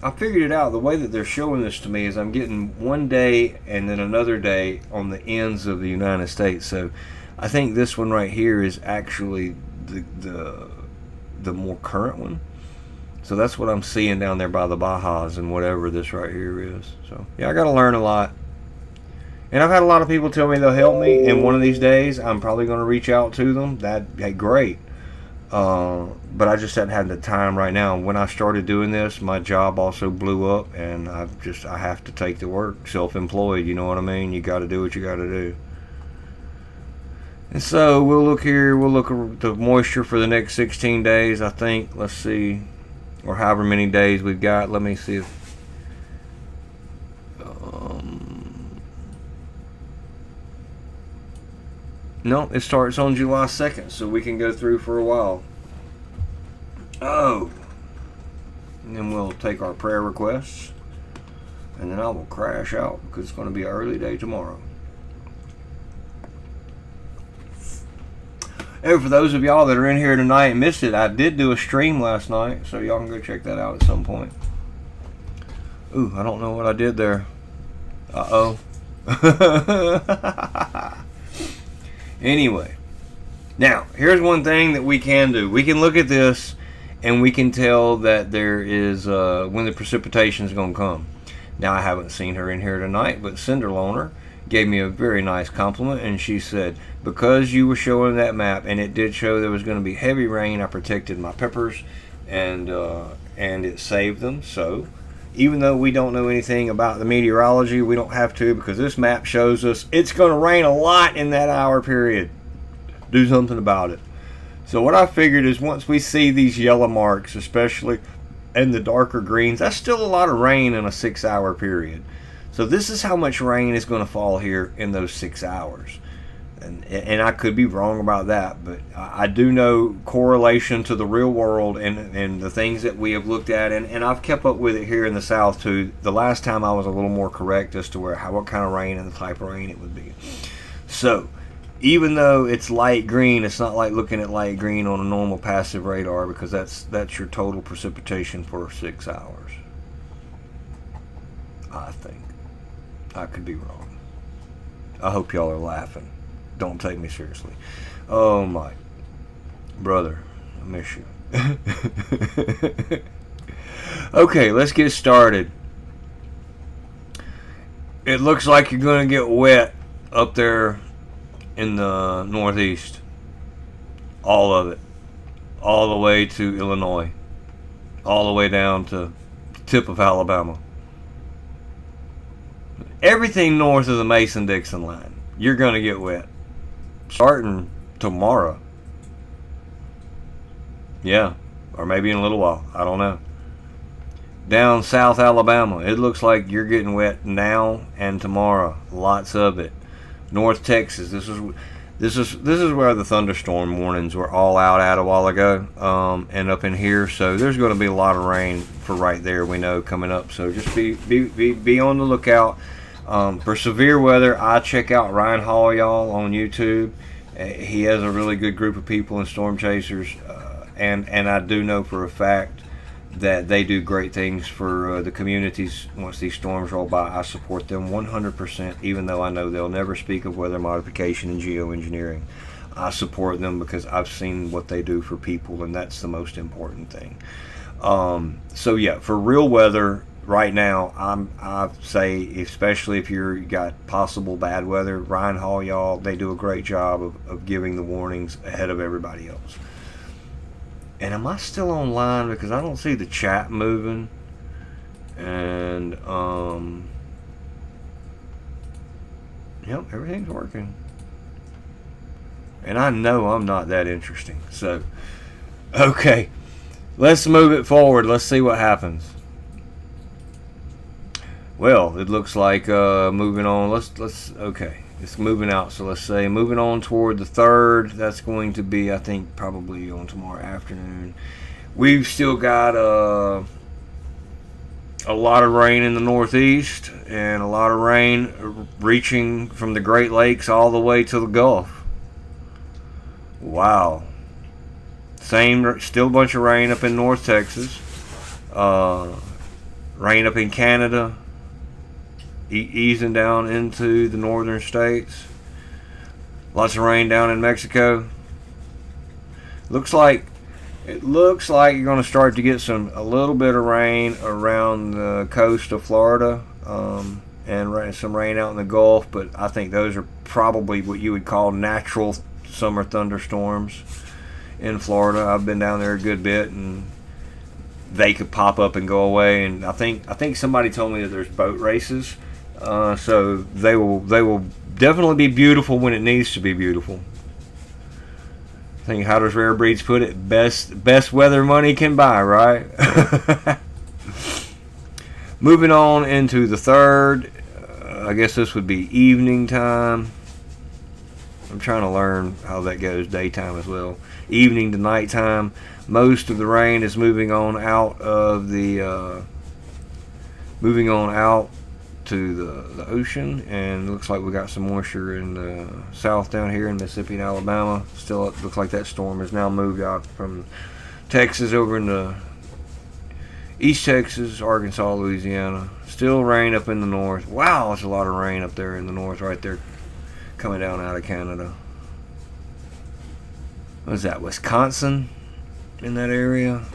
I figured it out. The way that they're showing this to me is I'm getting one day and then another day on the ends of the United States. So I think this one right here is actually the more current one. So that's what I'm seeing down there by the Bajas and whatever this right here is. So yeah, I got to learn a lot. And I've had a lot of people tell me they'll help me, and one of these days I'm probably going to reach out to them. Hey, great. But I just hadn't had the time right now. When I started doing this, my job also blew up, and I have to take the work, self-employed, you know what I mean? You got to do what you got to do. And so we'll look here, we'll look at the moisture for the next 16 days, I think. Let's see, or however many days we've got. Let me see if no, it starts on July 2nd, so we can go through for a while. Oh. And then we'll take our prayer requests. And then I will crash out because it's going to be an early day tomorrow. And for those of y'all that are in here tonight and missed it, I did do a stream last night, so y'all can go check that out at some point. Ooh, I don't know what I did there. Uh-oh. Anyway, now here's one thing that we can do. We can look at this and we can tell that there is when the precipitation is going to come. Now I haven't seen her in here tonight, but Cinderloner gave me a very nice compliment, and she said, because you were showing that map and it did show there was going to be heavy rain, I protected my peppers and it saved them. So even though we don't know anything about the meteorology, we don't have to, because this map shows us it's going to rain a lot in that hour period. Do something about it. So what I figured is once we see these yellow marks, especially in the darker greens, that's still a lot of rain in a 6-hour period. So this is how much rain is going to fall here in those 6 hours. And I could be wrong about that, but I do know correlation to the real world and the things that we have looked at, and I've kept up with it here in the South too. The last time I was a little more correct as to what kind of rain and the type of rain it would be. So even though it's light green, it's not like looking at light green on a normal passive radar, because that's your total precipitation for 6 hours. I think. I could be wrong. I hope y'all are laughing. Don't take me seriously. Oh my brother, I miss you. Okay, let's get started. It looks like you're going to get wet up there in the Northeast. All of it. All the way to Illinois. All the way down to the tip of Alabama. Everything north of the Mason-Dixon line, you're going to get wet. Starting tomorrow. Yeah, or maybe in a little while. I don't know. Down South Alabama, it looks like you're getting wet now and tomorrow. Lots of it. North Texas, this is where the thunderstorm warnings were all out at a while ago, and up in here. So there's going to be a lot of rain for right there. We know coming up. So just be on the lookout for severe weather. I check out Ryan Hall, y'all, on YouTube. He has a really good group of people and storm chasers, and I do know for a fact that they do great things for the communities once these storms roll by. I support them 100%, even though I know they'll never speak of weather modification and geoengineering. I support them because I've seen what they do for people, and that's the most important thing. So yeah, for real weather right now, I say, especially if you got possible bad weather, Ryan Hall, y'all, they do a great job of giving the warnings ahead of everybody else. And am I still online? Because I don't see the chat moving. And, yep, everything's working. And I know I'm not that interesting. So, okay. Let's move it forward. Let's see what happens. Well, it looks like moving on. Okay. It's moving out, so let's say moving on toward the 3rd. That's going to be, I think, probably on tomorrow afternoon. We've still got a lot of rain in the Northeast and a lot of rain reaching from the Great Lakes all the way to the Gulf. Wow. Still a bunch of rain up in North Texas. Rain up in Canada. Easing down into the northern states. Lots of rain down in Mexico. Looks like you're going to start to get a little bit of rain around the coast of Florida, and some rain out in the Gulf. But I think those are probably what you would call natural summer thunderstorms in Florida. I've been down there a good bit, and they could pop up and go away. And I think somebody told me that there's boat races. So they will definitely be beautiful when it needs to be beautiful. I think, how does Rare Breeds put it? Best weather money can buy, right? Moving on into the 3rd. I guess this would be evening time. I'm trying to learn how that goes, daytime as well. Evening to nighttime. Most of the rain is moving on out to the ocean, and it looks like we got some moisture in the south down here in Mississippi and Alabama. Still, it looks like that storm has now moved out from Texas over into East Texas, Arkansas, Louisiana. Still rain up in the north. Wow, there's a lot of rain up there in the north right there coming down out of Canada. What is that, Wisconsin in that area?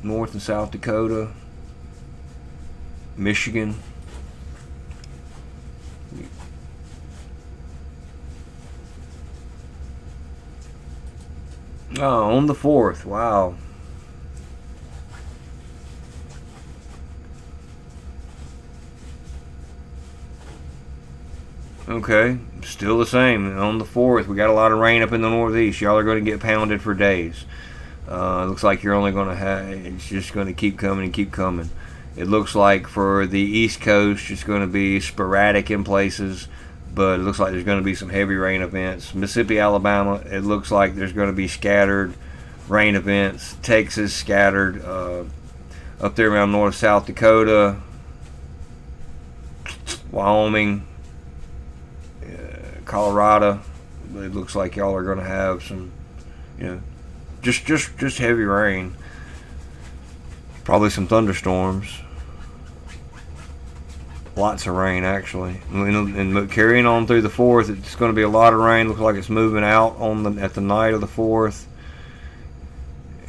North and South Dakota. Michigan. Oh, on the 4th. Wow. Okay, still the same. On the 4th, we got a lot of rain up in the Northeast. Y'all are going to get pounded for days. Looks like you're only going to have, it's just going to keep coming and keep coming. It looks like for the East Coast, it's going to be sporadic in places, but it looks like there's going to be some heavy rain events. Mississippi, Alabama, it looks like there's going to be scattered rain events. Texas, scattered. Up there around North South Dakota, Wyoming, Colorado. It looks like y'all are going to have some, just heavy rain. Probably some thunderstorms. Lots of rain, actually. And carrying on through the 4th, it's going to be a lot of rain. Looks like it's moving out at the night of the 4th.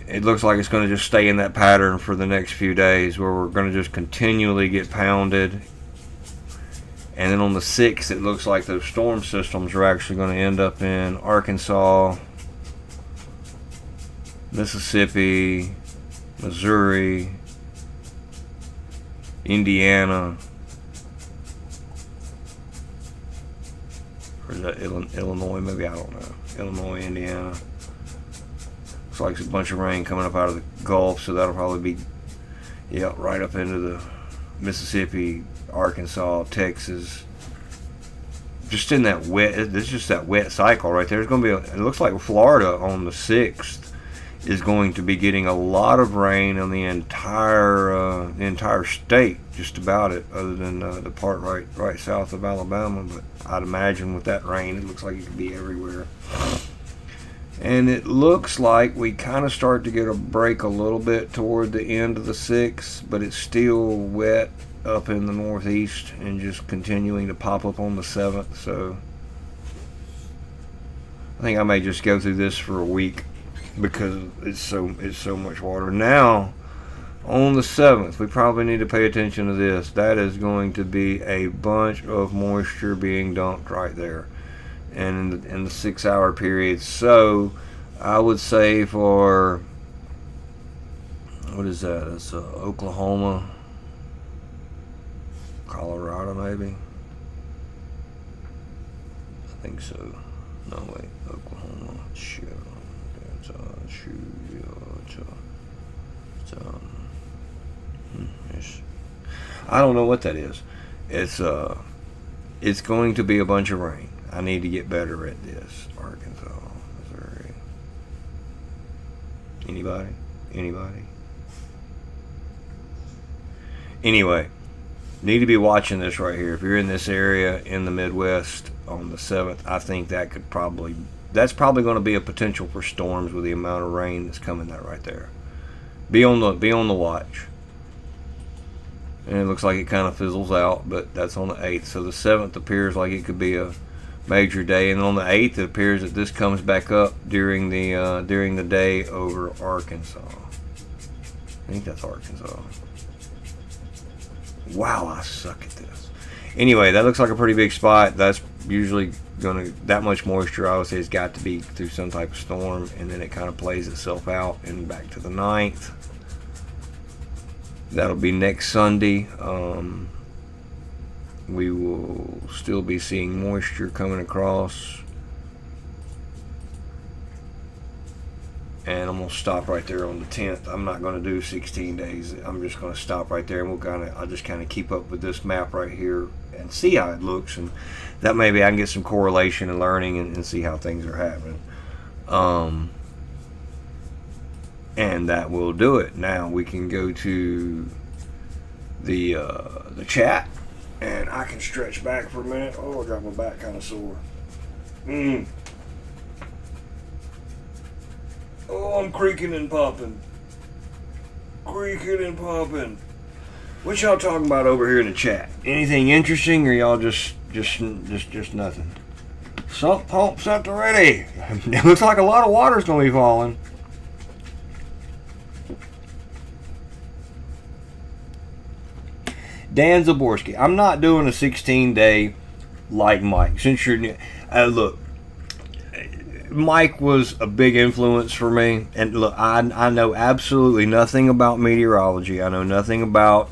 It looks like it's going to just stay in that pattern for the next few days, where we're going to just continually get pounded. And then on the 6th, it looks like those storm systems are actually going to end up in Arkansas, Mississippi, Missouri, Indiana, or is that Illinois? Maybe, I don't know. Illinois, Indiana. Looks like a bunch of rain coming up out of the Gulf, so that'll probably be, yeah, right up into the Mississippi, Arkansas, Texas. Just in that wet, it's just that wet cycle right there. There's going to be, it looks like Florida on the 6th is going to be getting a lot of rain on the entire state, just about it, other than the part right south of Alabama. But I'd imagine with that rain, it looks like it could be everywhere. And it looks like we kind of start to get a break a little bit toward the end of the 6th, but it's still wet up in the northeast and just continuing to pop up on the 7th. So I think I may just go through this for a week, because it's so much water. Now, on the 7th, we probably need to pay attention to this. That is going to be a bunch of moisture being dumped right there, and in the 6-hour period. So I would say for, what is that? It's Oklahoma, Colorado, maybe. I think so. No, wait, Oklahoma. Shit. I don't know what that is. It's going to be a bunch of rain. I need to get better at this. Arkansas, Missouri. Anybody? Anyway, need to be watching this right here. If you're in this area in the Midwest on the 7th, I think that's probably going to be a potential for storms with the amount of rain that's coming right there. Be on the watch. And it looks like it kind of fizzles out, but that's on the 8th. So the 7th appears like it could be a major day, and on the 8th it appears that this comes back up during the day over Arkansas. I think that's Arkansas. Wow, I suck at this. Anyway, that looks like a pretty big spot. That's usually that much moisture, I would say, has got to be through some type of storm, and then it kind of plays itself out and back to the 9th. That'll be next Sunday. We will still be seeing moisture coming across. And I'm going to stop right there on the 10th. I'm not going to do 16 days. I'm just going to stop right there, and I'll just kind of keep up with this map right here and see how it looks. And that maybe I can get some correlation and learning and see how things are happening. And that will do it. Now we can go to the chat, and I can stretch back for a minute. Oh, I got my back kind of sore. Oh, I'm creaking and popping. What y'all talking about over here in the chat? Anything interesting, or y'all just nothing? Sump pump sent already. It looks like a lot of water's gonna be falling. Dan Zaborski, I'm not doing a 16-day like Mike. Since you're look, Mike was a big influence for me, and look, I know absolutely nothing about meteorology. I know nothing about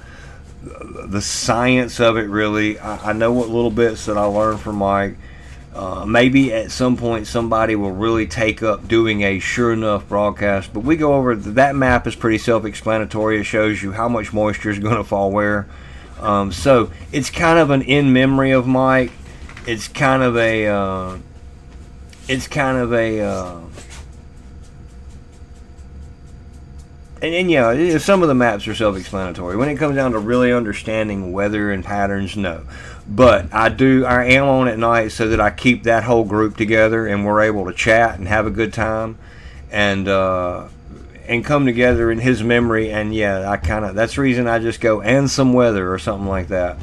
the science of it, really. I know what little bits that I learned from Mike. Maybe at some point somebody will really take up doing a sure enough broadcast, but we go over that map is pretty self-explanatory. It shows you how much moisture is going to fall where. So it's kind of an in memory of Mike. It's kind of a and yeah, some of the maps are self-explanatory. When it comes down to really understanding weather and patterns, no. But I am on at night so that I keep that whole group together, and we're able to chat and have a good time, and come together in his memory. And yeah, that's the reason I just go, and some weather or something like that.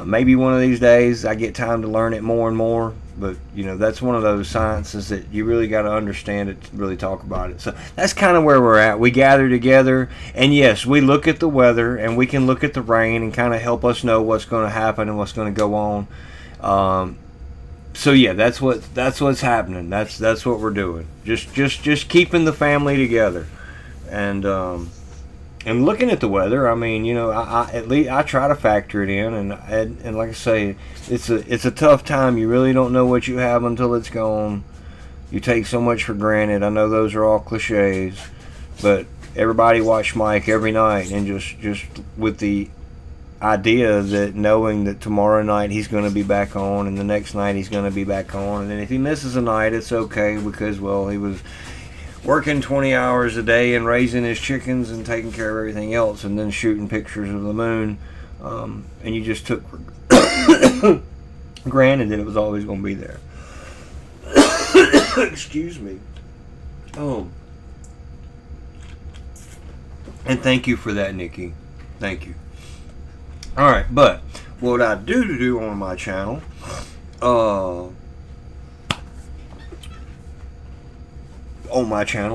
Maybe one of these days I get time to learn it more and more. But that's one of those sciences that you really got to understand it to really talk about it. So that's kind of where we're at. We gather together, and yes, we look at the weather, and we can look at the rain and kind of help us know what's going to happen and what's going to go on. So yeah, that's what's happening. That's what we're doing. Just keeping the family together, and looking at the weather. I mean, I at least I try to factor it in, and like I say, it's a tough time. You really don't know what you have until it's gone. You take so much for granted. I know those are all cliches, but everybody watch Mike every night, and just with the idea that knowing that tomorrow night he's going to be back on, and the next night he's going to be back on, and then if he misses a night, it's okay because he was working 20 hours a day and raising his chickens and taking care of everything else, and then shooting pictures of the moon, and you just took for granted that it was always going to be there. Excuse me. Oh, and thank you for that, Nikki. Thank you. All right, but what I do on my channel,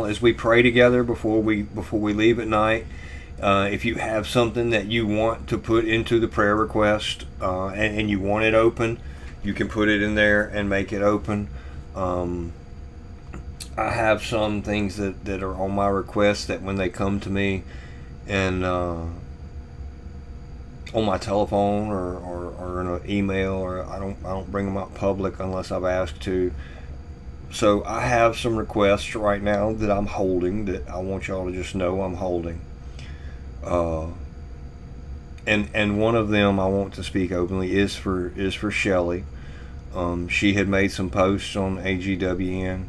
is we pray together before we leave at night. If you have something that you want to put into the prayer request, and you want it open, you can put it in there and make it open. I have some things that are on my request that when they come to me, and on my telephone or in an email, or I don't bring them out public unless I've asked to. So I have some requests right now that I'm holding, that I want y'all to just know I'm holding. And one of them I want to speak openly is for Shelly. She had made some posts on AGWN,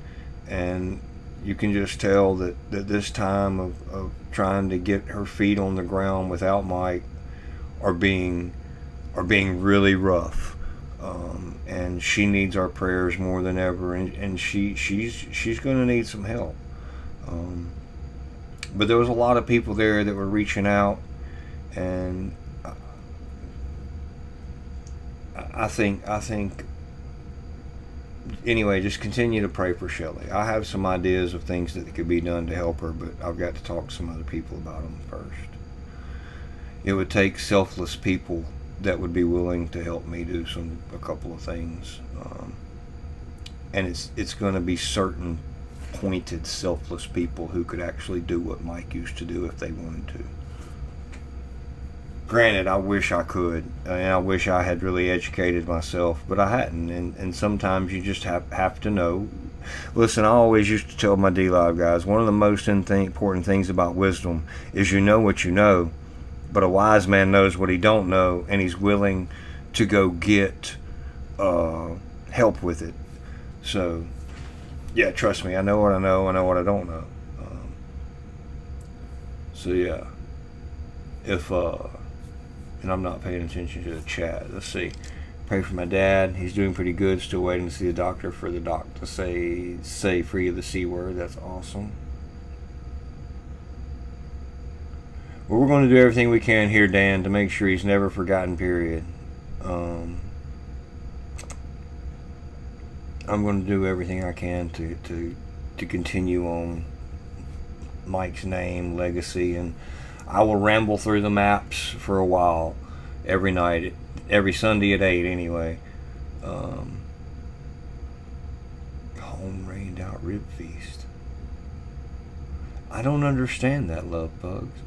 and you can just tell that this time of trying to get her feet on the ground without Mike are being really rough, and she needs our prayers more than ever, and she's going to need some help. But there was a lot of people there that were reaching out, and I think anyway, just continue to pray for Shelly. I have some ideas of things that could be done to help her, but I've got to talk to some other people about them first. It would take selfless people that would be willing to help me do a couple of things, and it's going to be certain pointed selfless people who could actually do what Mike used to do if they wanted to. Granted, I wish I could, and I wish I had really educated myself, but I hadn't, and sometimes you just have to know. Listen, I always used to tell my D-Live guys, one of the most important things about wisdom is you know what you know, but a wise man knows what he don't know, and he's willing to go get help with it. So, yeah, trust me, I know what I know what I don't know. So yeah, and I'm not paying attention to the chat. Let's see. Pray for my dad. He's doing pretty good. Still waiting to see the doctor for the doc to say free of the C word. That's awesome. Well, we're going to do everything we can here, Dan, to make sure he's never forgotten, period. I'm going to do everything I can to continue on Mike's name, legacy, and I will ramble through the maps for a while, every night, every Sunday at 8 anyway. Home rained out rib feast. I don't understand that, love bugs.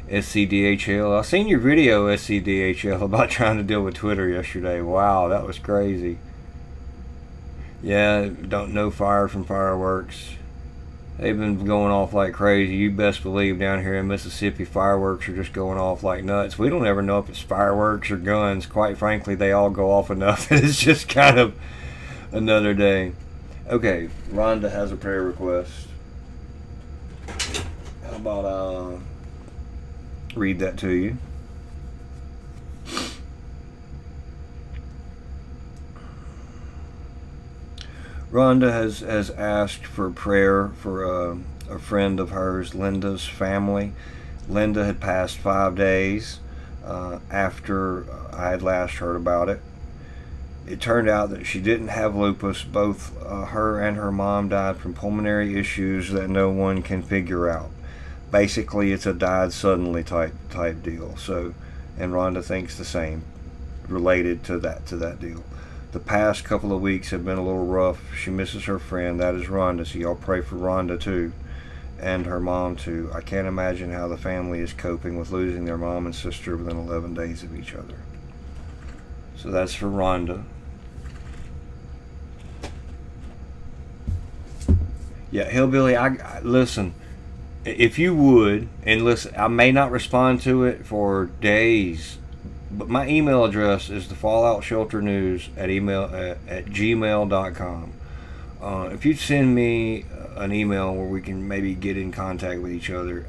SCDHL. I seen your video, SCDHL, about trying to deal with Twitter yesterday. Wow, that was crazy. Yeah, don't know fire from fireworks. They've been going off like crazy. You best believe down here in Mississippi, fireworks are just going off like nuts. We don't ever know if it's fireworks or guns. Quite frankly, they all go off enough. It's just kind of another day. Okay, Rhonda has a prayer request. How about read that to you? Rhonda has asked for prayer for a friend of hers, Linda's family. Linda had passed 5 days. after I had last heard about it. It turned out that she didn't have lupus. Both her and her mom died from pulmonary issues that no one can figure out. Basically, it's a died suddenly type deal. So, and Rhonda thinks the same, related to that deal. The past couple of weeks have been a little rough. She misses her friend. That is Rhonda. So y'all pray for Rhonda too, and her mom too. I can't imagine how the family is coping with losing their mom and sister within 11 days of each other. So that's for Rhonda. Yeah, Hillbilly, I listen. If you would, and listen, I may not respond to it for days, but my email address is the Fallout Shelter News at gmail.com. If you'd send me an email where we can maybe get in contact with each other,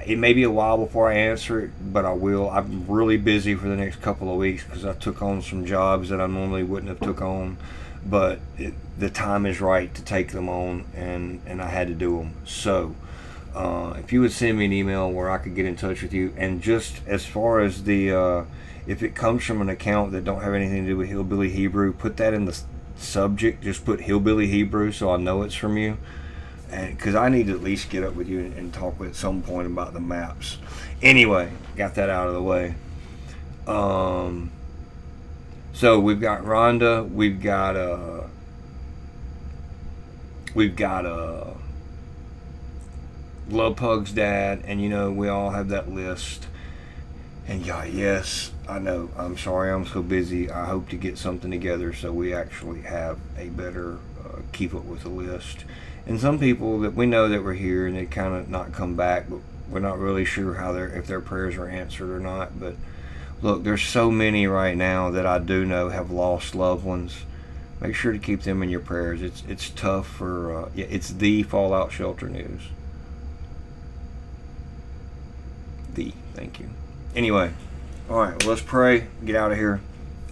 it may be a while before I answer it, but I will. I'm really busy for the next couple of weeks because I took on some jobs that I normally wouldn't have took on, but the time is right to take them on, and I had to do them. So if you would send me an email where I could get in touch with you, and just as far as the if it comes from an account that don't have anything to do with Hillbilly Hebrew, put that in the subject. Just put Hillbilly Hebrew so I know it's from you, and because I need to at least get up with you and talk at some point about the maps. Anyway, got that out of the way. So we've got Rhonda, we've got Love Pug's dad, and we all have that list. And yes, I know, I'm sorry I'm so busy. I hope to get something together so we actually have a better keep up with the list. And some people that we know that were here and they kind of not come back, but we're not really sure how if their prayers are answered or not. But look, there's so many right now that I do know have lost loved ones. Make sure to keep them in your prayers. It's tough for it's the Fallout Shelter News. Thank you. Anyway, all right, well, let's pray. Get out of here.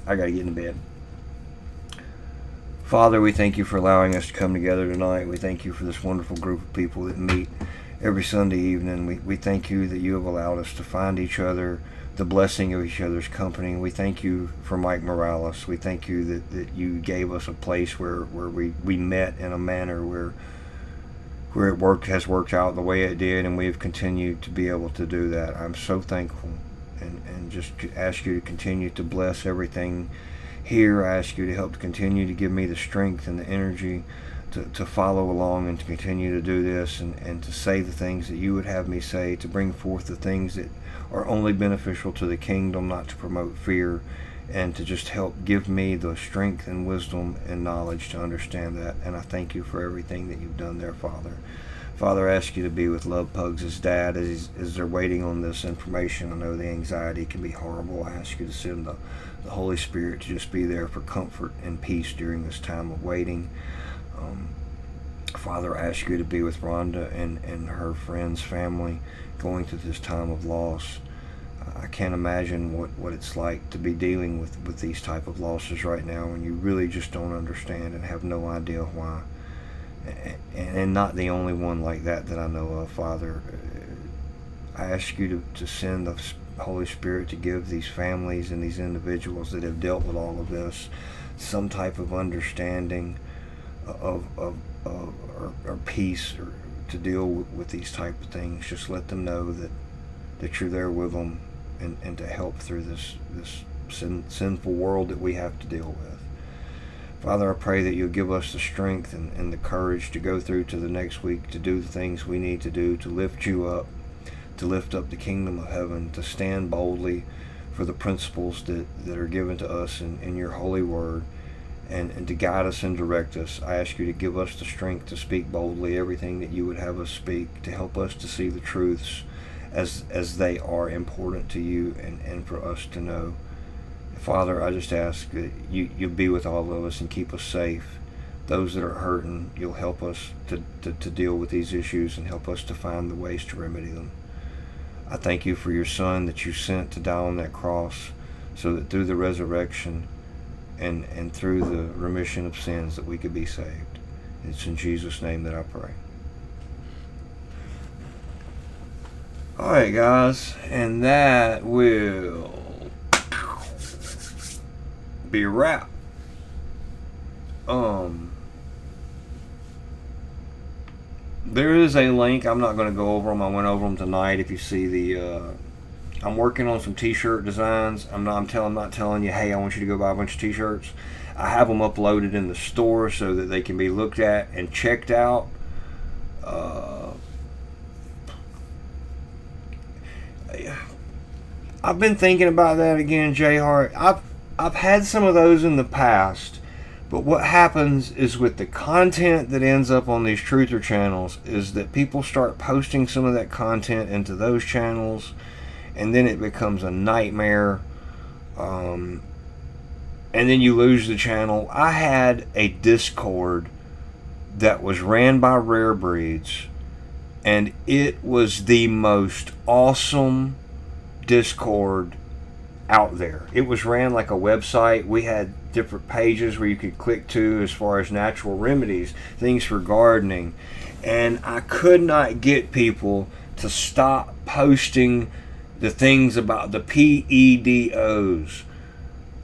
I got to get in bed. Father, we thank you for allowing us to come together tonight. We thank you for this wonderful group of people that meet every Sunday evening. We thank you that you have allowed us to find each other, the blessing of each other's company. We thank you for Mike Morales. We thank you that you gave us a place where we met in a manner where it has worked out the way it did, and we have continued to be able to do that. I'm so thankful, and just ask you to continue to bless everything here. I ask you to help to continue to give me the strength and the energy to follow along and to continue to do this, and to say the things that you would have me say, to bring forth the things that are only beneficial to the kingdom, not to promote fear, and to just help give me the strength and wisdom and knowledge to understand that. And I thank you for everything that you've done there, Father. Father, I ask you to be with Love Pugs' dad as they're waiting on this information. I know the anxiety can be horrible. I ask you to send the Holy Spirit to just be there for comfort and peace during this time of waiting. Father, I ask you to be with Rhonda and her friends, family, going through this time of loss. I can't imagine what it's like to be dealing with these type of losses right now, and you really just don't understand and have no idea why. And not the only one like that I know of, Father. I ask you to send the Holy Spirit to give these families and these individuals that have dealt with all of this some type of understanding or peace, or to deal with these type of things. Just let them know that you're there with them, and to help through this sinful world that we have to deal with. Father, I pray that you'll give us the strength and the courage to go through to the next week, to do the things we need to do, to lift you up, to lift up the kingdom of heaven, to stand boldly for the principles that are given to us in your holy word, and to guide us and direct us. I ask you to give us the strength to speak boldly everything that you would have us speak, to help us to see the truths as they are important to you, and for us to know. Father, I just ask that you'll be with all of us and keep us safe. Those that are hurting, you'll help us to deal with these issues and help us to find the ways to remedy them. I thank you for your Son that you sent to die on that cross, so that through the resurrection and through the remission of sins that we could be saved. It's in Jesus' name that I pray. Alright, guys, and that will be a wrap. There is a link. I'm not going to go over them. I went over them tonight. If you see I'm working on some T-shirt designs. I'm not telling you, hey, I want you to go buy a bunch of T-shirts. I have them uploaded in the store so that they can be looked at and checked out. I've been thinking about that again, J Hart. I've had some of those in the past, but what happens is with the content that ends up on these truther channels is that people start posting some of that content into those channels, and then it becomes a nightmare. And then you lose the channel. I had a Discord that was ran by Rare Breeds, and it was the most awesome Discord out there. It was ran like a website. We had different pages where you could click to as far as natural remedies, things for gardening, and I could not get people to stop posting the things about the PEDOs,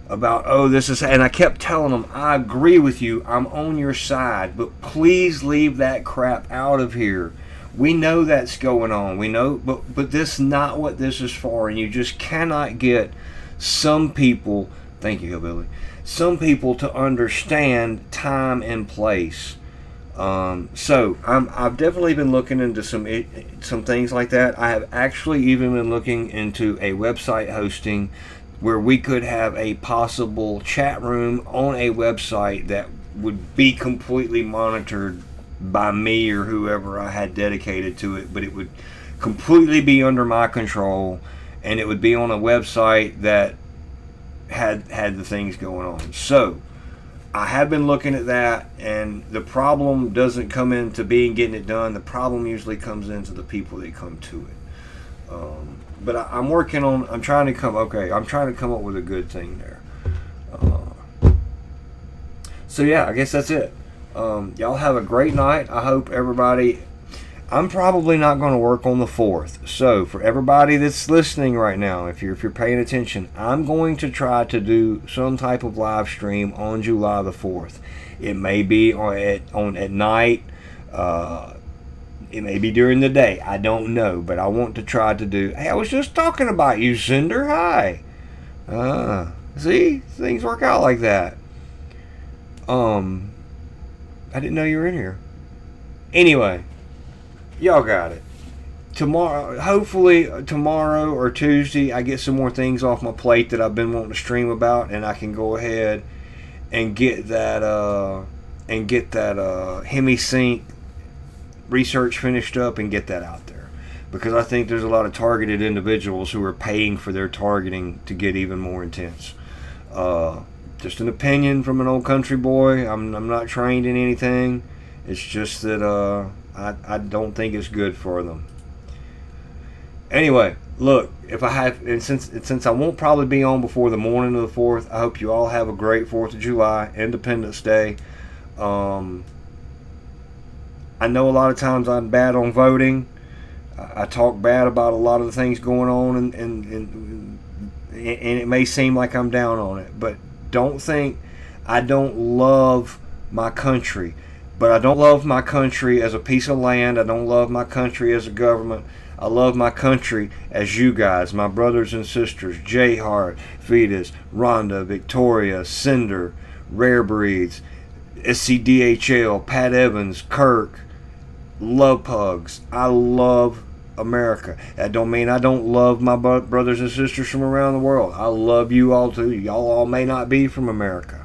about, oh, this is, and I kept telling them, I agree with you, I'm on your side, but please leave that crap out of here. We know that's going on. We know, but this is not what this is for, and you just cannot get some people, thank you, Hillbilly, some people to understand time and place. So I've definitely been looking into some things like that. I have actually even been looking into a website hosting where we could have a possible chat room on a website that would be completely monitored by me or whoever I had dedicated to it, but it would completely be under my control, and it would be on a website that had the things going on. So I have been looking at that, and the problem doesn't come into being getting it done. The problem usually comes into the people that come to it. But I'm working on. I'm trying to come up with a good thing there. So yeah, I guess that's it. Y'all have a great night. I hope everybody. I'm probably not going to work on the 4th. So for everybody that's listening right now, if you're paying attention, I'm going to try to do some type of live stream on July the 4th. It may be at night. It may be during the day. I don't know, but I want to try to do. Hey, I was just talking about you, Cinder. Hi. See, things work out like that. I didn't know you were in here. Anyway, y'all got it. Hopefully tomorrow or Tuesday, I get some more things off my plate that I've been wanting to stream about, and I can go ahead and get that Hemi-Sync research finished up and get that out there, because I think there's a lot of targeted individuals who are paying for their targeting to get even more intense. Just an opinion from an old country boy. I'm not trained in anything. It's just that I don't think it's good for them. Anyway, look, since I won't probably be on before the morning of the 4th, I hope you all have a great 4th of July, Independence Day. I know a lot of times I'm bad on voting. I talk bad about a lot of the things going on, and it may seem like I'm down on it, but don't think I don't love my country. But I don't love my country as a piece of land. I don't love my country as a government. I love my country as you guys, my brothers and sisters, J Hart, Vetus, Rhonda, Victoria, Cinder, Rare Breeds, SCDHL, Pat Evans, Kirk, Love Pugs. I love America. That don't mean I don't love my brothers and sisters from around the world. I love you all too. Y'all all may not be from America,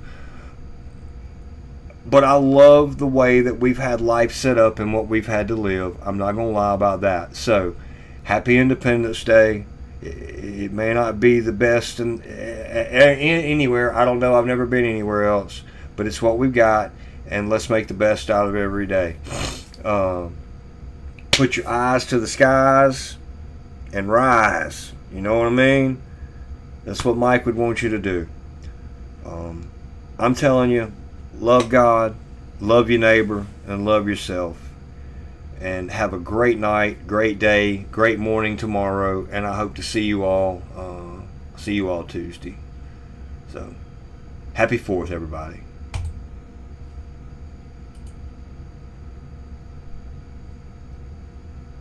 but I love the way that we've had life set up and what we've had to live. I'm not going to lie about that. So, happy Independence Day. It may not be the best anywhere. I don't know. I've never been anywhere else. But it's what we've got, and let's make the best out of every day. Put your eyes to the skies and rise. You know what I mean? That's what Mike would want you to do. I'm telling you, love God, love your neighbor, and love yourself. and have a great night, great day, great morning tomorrow, and I hope to see you all Tuesday. So, happy 4th, everybody.